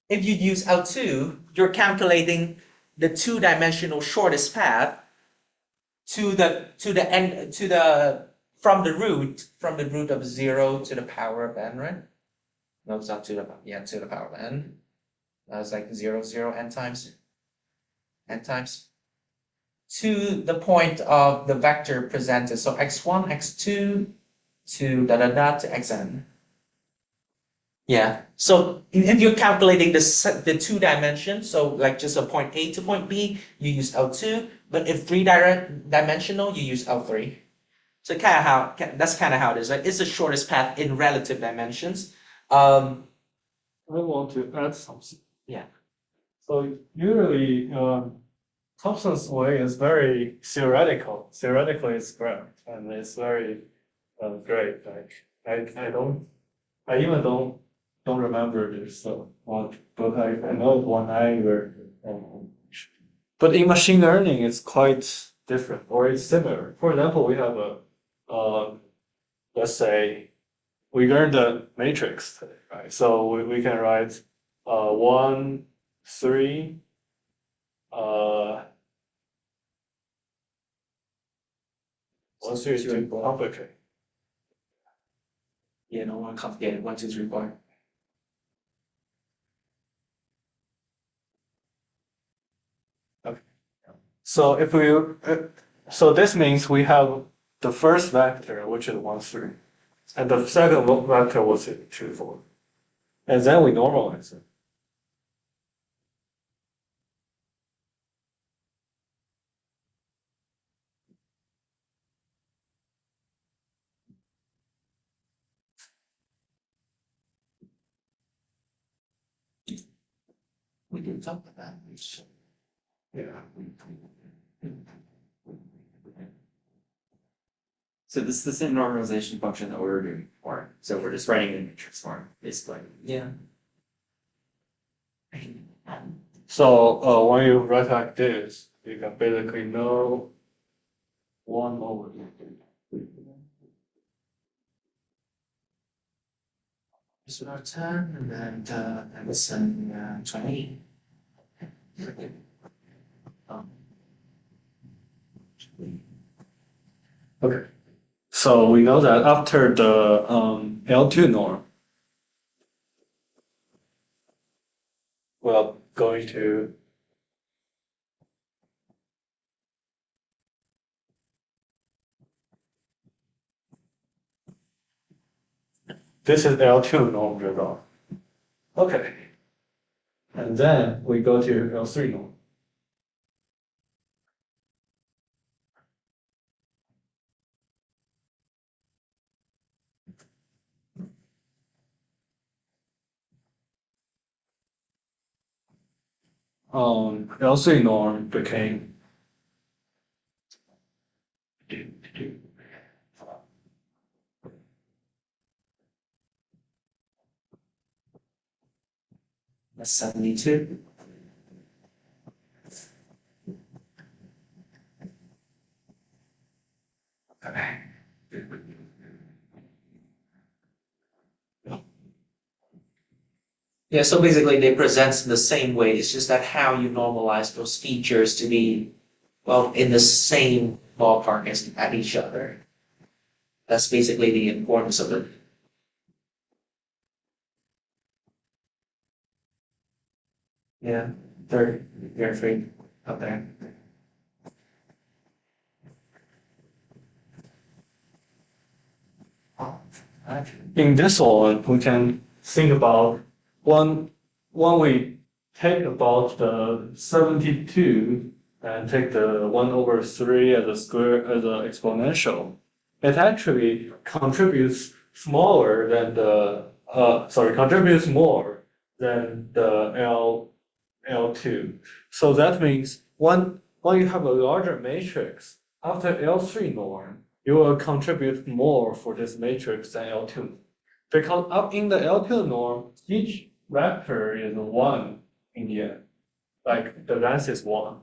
If you use L2, you're calculating the two-dimensional shortest path from the root of 0 to the power of n, right? No, it's not to the power of n. That's like 0, 0, n times to the point of the vector presented. So x1, x2 to to xn. Yeah. So if you're calculating the two dimensions, so like just a point A to point B, you use L2. But if three-dimensional, you use L3. So that's kind of how it is. Right? It's the shortest path in relative dimensions. I want to add something. Yeah. So usually, Thompson's way is very theoretical. Theoretically, it's great, and it's very great. Like I even don't remember this one, but I know one I read. But in machine learning, it's quite different, or it's similar. For example, we have let's say, we learned the matrix today, right? So we can write 1, 3, 1, 3 is too complicated. Yeah, no more complicated. 1, 2, 3, 4. So so this means we have the first vector, which is 1, 3, and the second vector was 2, 4, and then we normalize it. We can talk about that. Yeah. So this is the same normalization function that we were doing before. So we're just writing it in matrix form, basically. Yeah. So when you write like this, you can basically know 1 over. This would our 10, and then Emerson 20. Okay. So we know that after the L2 norm, we're going to this is L2 norm result. Okay. And then we go to L3 norm. L3 norm became That's 72. Okay. Yeah, so basically they present the same way. It's just that how you normalize those features to be, well, in the same ballpark as at each other. That's basically the importance of it. Yeah, third, year 3 up there. in this one, we can think about when we take about the 72 and take the 1 over 3 as a square as an exponential, it actually contributes smaller than the contributes more than the L2. So that means when you have a larger matrix, after L3 norm, you will contribute more for this matrix than L2. Because up in the L2 norm, each vector is 1 in the end. Like the length is 1.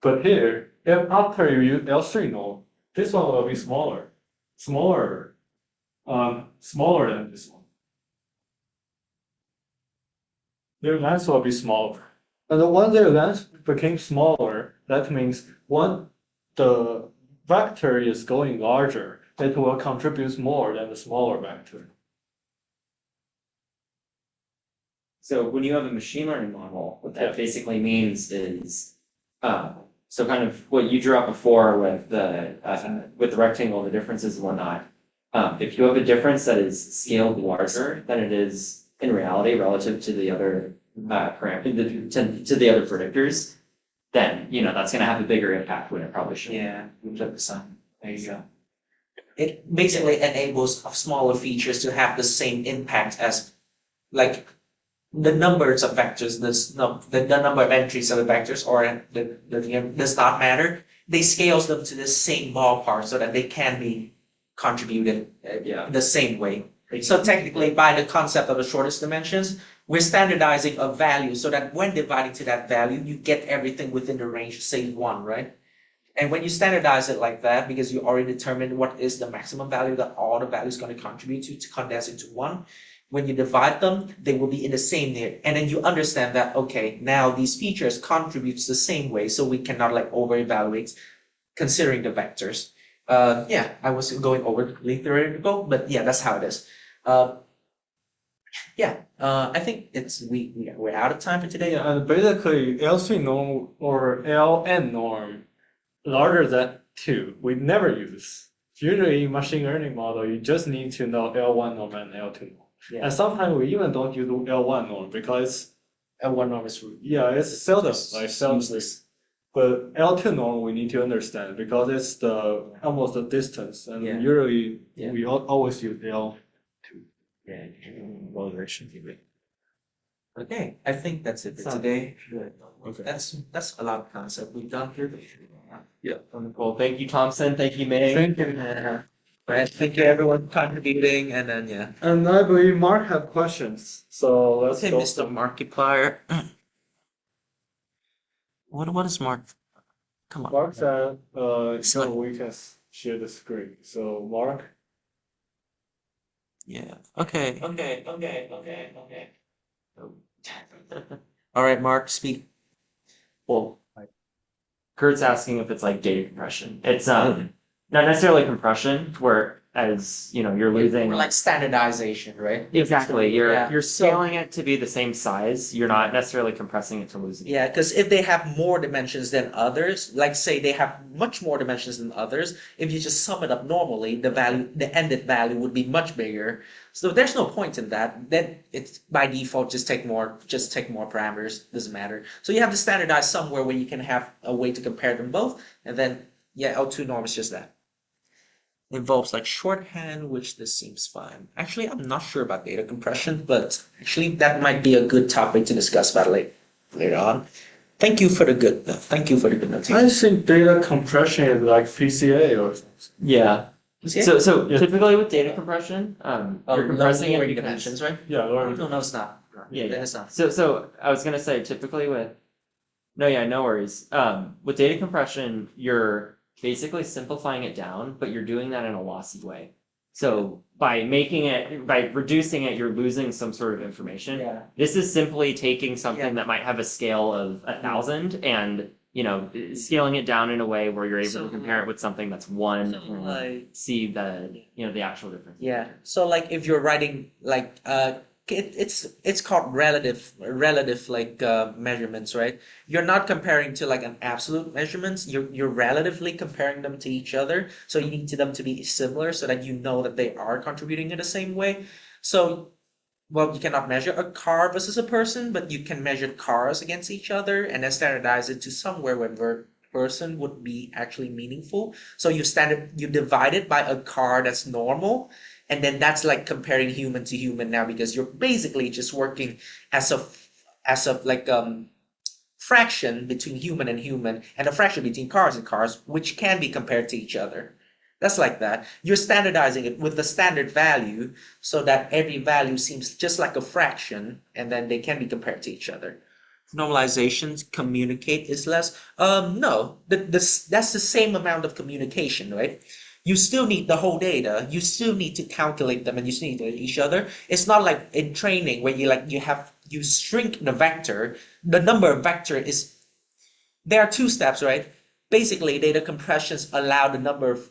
But here, if after you use L3 norm, this one will be smaller. Smaller than this one. Their length will be smaller. And when their length became smaller, that means when the vector is going larger, it will contribute more than the smaller vector. So when you have a machine learning model, what that Yeah. basically means is, so kind of what you drew up before with the rectangle, the differences and whatnot. If you have a difference that is scaled larger than it is in reality relative to the other to the other predictors, then that's going to have a bigger impact when it probably should. Yeah, we flip the sign. There you go. It basically enables smaller features to have the same impact as, like, the numbers of vectors, the number of entries of the vectors, or does not matter. They scales them to the same ballpark so that they can be contributed the same way. So technically, by the concept of the shortest dimensions, we're standardizing a value so that when dividing to that value, you get everything within the range, say 1, right? And when you standardize it like that, because you already determined what is the maximum value that all the values going to contribute to condense into 1, when you divide them, they will be in the same there. And then you understand that, okay, now these features contributes the same way, so we cannot like over-evaluate considering the vectors. I was going over theoretical, but yeah, that's how it is. I think we're out of time for today. Yeah, and basically L3 norm or Ln norm larger than 2, we never use. Usually in machine learning model, you just need to know L1 norm and L2 norm. Yeah. And sometimes we even don't use L1 norm because L1 norm is it's seldom, seldom. useless. But L2 norm we need to understand because it's almost the distance, and Yeah. usually Yeah. we always use L2. Yeah, well, there should be. Okay, I think that's it for today. Okay. That's a lot of concept we've done here. Yeah. Wonderful. Thank you, Thompson. Thank you, May. Thank you. Right, thank you everyone for contributing, and then And I believe Mark have questions, so let's Okay, go. Mr. Markiplier. What is Mark? Come on. Mark said, Sorry. we can share the screen. So Mark. Yeah. Okay. All right, Mark, speak. Well, Kurt's asking if it's like data compression. It's not necessarily compression, where as you're losing. We're like standardization, right? Exactly. Yeah. You're scaling it to be the same size. You're not necessarily compressing it to lose it. Yeah, because if they have more dimensions than others, like say they have much more dimensions than others, if you just sum it up normally, the ended value would be much bigger. So there's no point in that. Then it's by default just take more parameters, doesn't matter. So you have to standardize somewhere where you can have a way to compare them both, and then L2 norm is just that. Involves like shorthand, which this seems fine. Actually, I'm not sure about data compression, but actually that might be a good topic to discuss about later on. Thank you for the good notation. I think data compression is like PCA or something. Yeah. See? So typically with data compression, you're compressing it lowering because- dimensions, right? Yeah, or No, it's not. Yeah, Then it's not. So I was gonna say typically with no worries. With data compression, you're basically simplifying it down, but you're doing that in a lossy way. So by reducing it, you're losing some sort of information. Yeah. This is simply taking something Yeah. that might have a scale of 1,000 and scaling it down in a way where you're able So, to compare it with something that's 1 So, and like, see the actual difference. yeah. So like if you're writing like it's called relative measurements, right? You're not comparing to like an absolute measurements. You're relatively comparing them to each other. So you need them to be similar so that you know that they are contributing in the same way. So you cannot measure a car versus a person, but you can measure cars against each other and then standardize it to somewhere where person would be actually meaningful. So you divide it by a car that's normal, And then that's like comparing human to human now, because you're basically just working as a like fraction between human and a fraction between cars and cars, which can be compared to each other. That's like that. You're standardizing it with the standard value so that every value seems just like a fraction, and then they can be compared to each other. Normalizations communicate is less. No, that's the same amount of communication, right? You still need the whole data. You still need to calculate them, and you still need to each other. It's not like in training where you shrink the vector. The number of vector is, there are two steps, right? Basically, data compressions allow the number of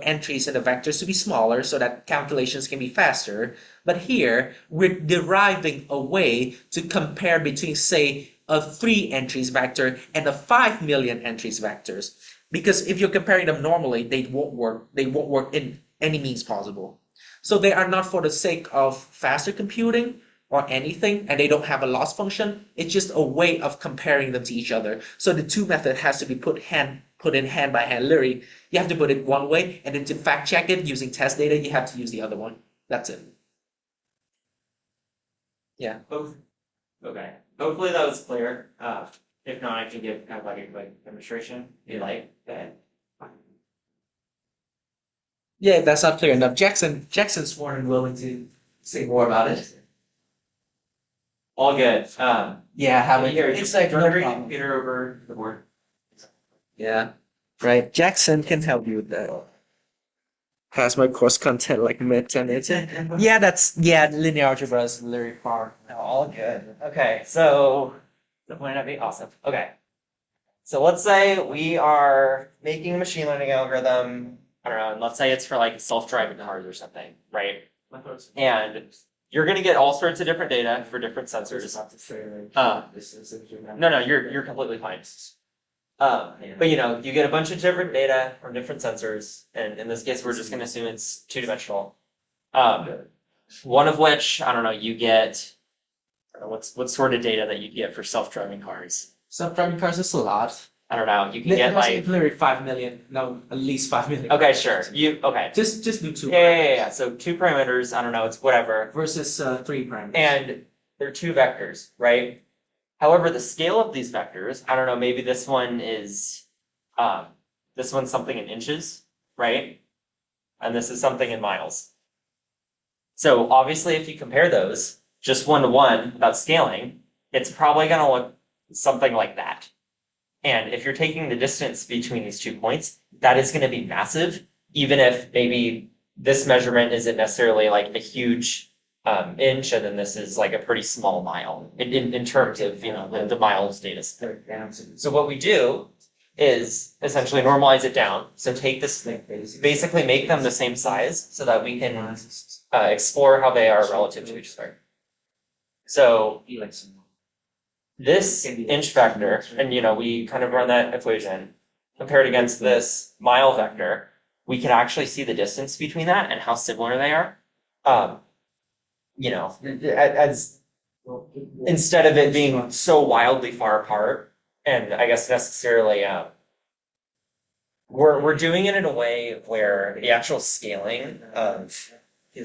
entries in the vectors to be smaller so that calculations can be faster. But here, we're deriving a way to compare between, say, a 3 entries vector and a 5 million entries vectors. Because if you're comparing them normally, they won't work. They won't work in any means possible. So they are not for the sake of faster computing or anything, and they don't have a loss function. It's just a way of comparing them to each other. So the two method has to be put in hand by hand. Literally, you have to put it one way, and then to fact check it using test data, you have to use the other one. That's it. Yeah. Okay. Hopefully that was clear. If not, I can give kind of like a quick demonstration if you like. Okay. Yeah, if that's not clear enough. Jackson's more than willing to say more about it. All good. Yeah, how Here, it's like do you no want to bring your problem. computer over the board? Yeah. Right. Jackson can help you with that. Has my course content like mid and it's linear algebra is very far. No, all good. Okay, so that might not be awesome. Okay. So let's say we are making a machine learning algorithm. I don't know, and let's say it's for like self-driving cars or something, right? And you're gonna get all sorts of different data for different sensors. No, you're completely fine. But you get a bunch of different data from different sensors, and in this case, we're just gonna assume it's two-dimensional. One of which, I don't know, you get, I don't know, what sort of data that you get for self-driving cars? Self-driving cars is a lot. I don't know, you can get like, literally 5 million. No, at least 5 million. okay, sure, okay. Just do two. Yeah. So 2 parameters, I don't know, it's whatever. Versus 3 parameters. And they're 2 vectors, right? However, the scale of these vectors, I don't know, maybe this one is, this one's something in inches, right? And this is something in miles. So obviously, if you compare those, just 1 to 1 without scaling, it's probably going to look something like that. And if you're taking the distance between these 2 points, that is going to be massive, even if maybe this measurement isn't necessarily like a huge inch, and then this is like a pretty small mile in terms of the miles data set. So what we do is essentially normalize it down. So take this, basically make them the same size so that we can explore how they are relative to each other. So this inch vector, and we kind of run that equation compared against this mile vector, we can actually see the distance between that and how similar they are. As instead of it being so wildly far apart, and I guess necessarily, we're doing it in a way where the actual scaling of the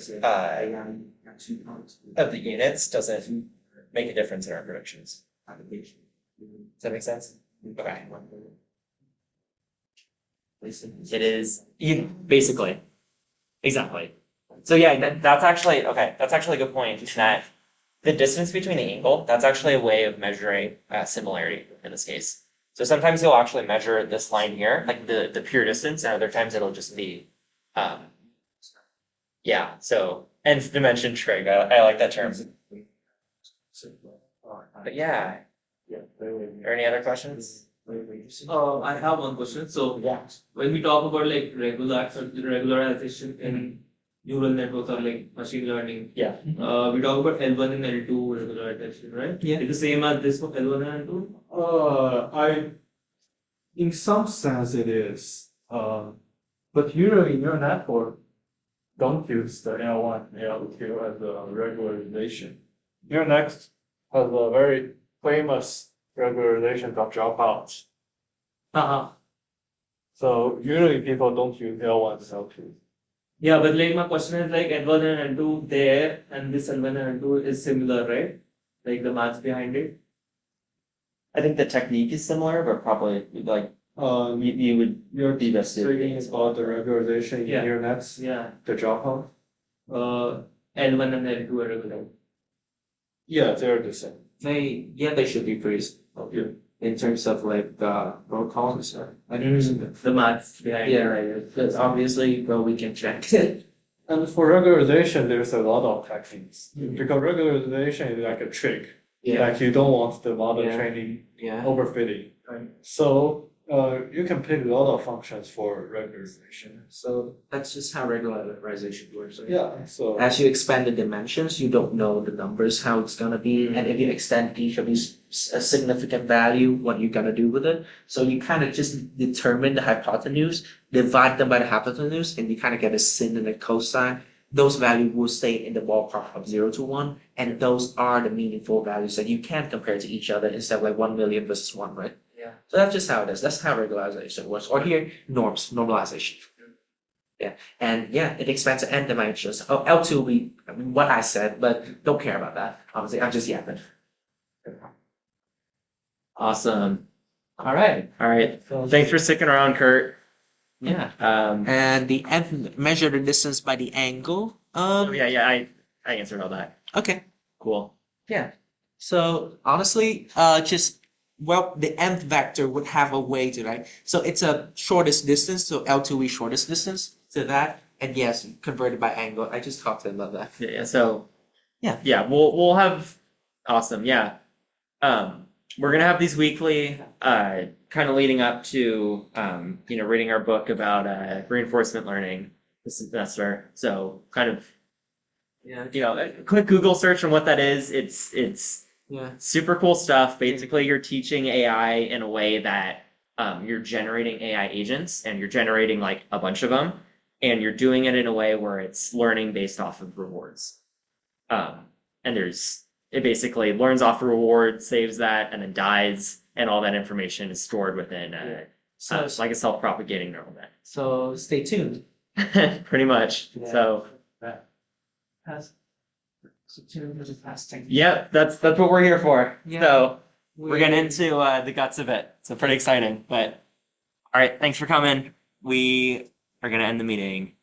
units doesn't make a difference in our predictions. Does that make sense? Okay. It is basically exactly. So yeah, that's actually okay. That's actually a good point. In that the distance between the angle, that's actually a way of measuring similarity in this case. So sometimes you'll actually measure this line here, like the pure distance, and other times it'll just be, So nth dimension trig. I like that term. But yeah. Are any other questions? I have one question. So when we talk about like regularization in neural networks or like machine learning, Yeah. We talk about L1 and L2 regularization, right? Yeah. It's the same as this for L1 and L2? In some sense it is. But usually neural network don't use the L1, L2 as a regularization. Neural Next has a very famous regularization of dropouts. So usually people don't use L1 and L2. Yeah, but like my question is like N1 and N2 there and this N1 and N2 is similar, right? Like the maths behind it. I think the technique is similar, but probably like you would You're be best speaking about the regularization in Yeah. neural nets, Yeah. the dropout. L1 and L2 are regular. Yeah, they're the same. They should be pretty simple. Yeah. In terms of like roll calls. I think The maths behind Yeah, it. because obviously, well, we can check it. And for regularization, there's a lot of techniques. Because regularization is like a trick. Like you don't want the model Yeah. training Yeah. overfitting. Right. So you can pick a lot of functions for regularization. So that's just how regularization works. Right? Yeah. So As you expand the dimensions, you don't know the numbers, how it's gonna be, and if you extend each of these a significant value, what you're gonna do with it. So you kind of just determine the hypotenuse, divide them by the hypotenuse, and you kind of get a sin and a cosine. Those values will stay in the ballpark of 0 to 1, and those are the meaningful values that you can compare to each other instead of like 1 million versus 1, right? Yeah. So that's just how it is. That's how regularization works. Or here, normalization. Yeah, and yeah, it expands to n dimensions. Oh, L2 what I said, but don't care about that. Honestly, I'm just yapping. awesome. All right. All right. Thanks for sticking around, Kurt. Yeah. Um, And the nth, measure the distance by the angle. I answered all that. Okay. Cool. Yeah. So honestly, the nth vector would have a way to, right? So it's a shortest distance, so L2 is shortest distance to that, and yes, converted by angle. I just talked about that. Yeah. So Yeah. we'll have awesome. Yeah. We're gonna have these weekly, kind of leading up to reading our book about reinforcement learning this semester. So kind of a quick Google search on what that is. It's Yeah. super cool stuff. Basically, you're teaching AI in a way that you're generating AI agents and you're generating like a bunch of them, and you're doing it in a way where it's learning based off of rewards. And it basically learns off the reward, saves that, and then dies, and all that information is stored within So like a self-propagating neural net. so stay tuned. Pretty much. Yeah. So Pass. So tuned is a past tense. yeah, that's what we're here for. Yeah. So we're getting into the guts of it. So pretty exciting. But all right, thanks for coming. We are gonna end the meeting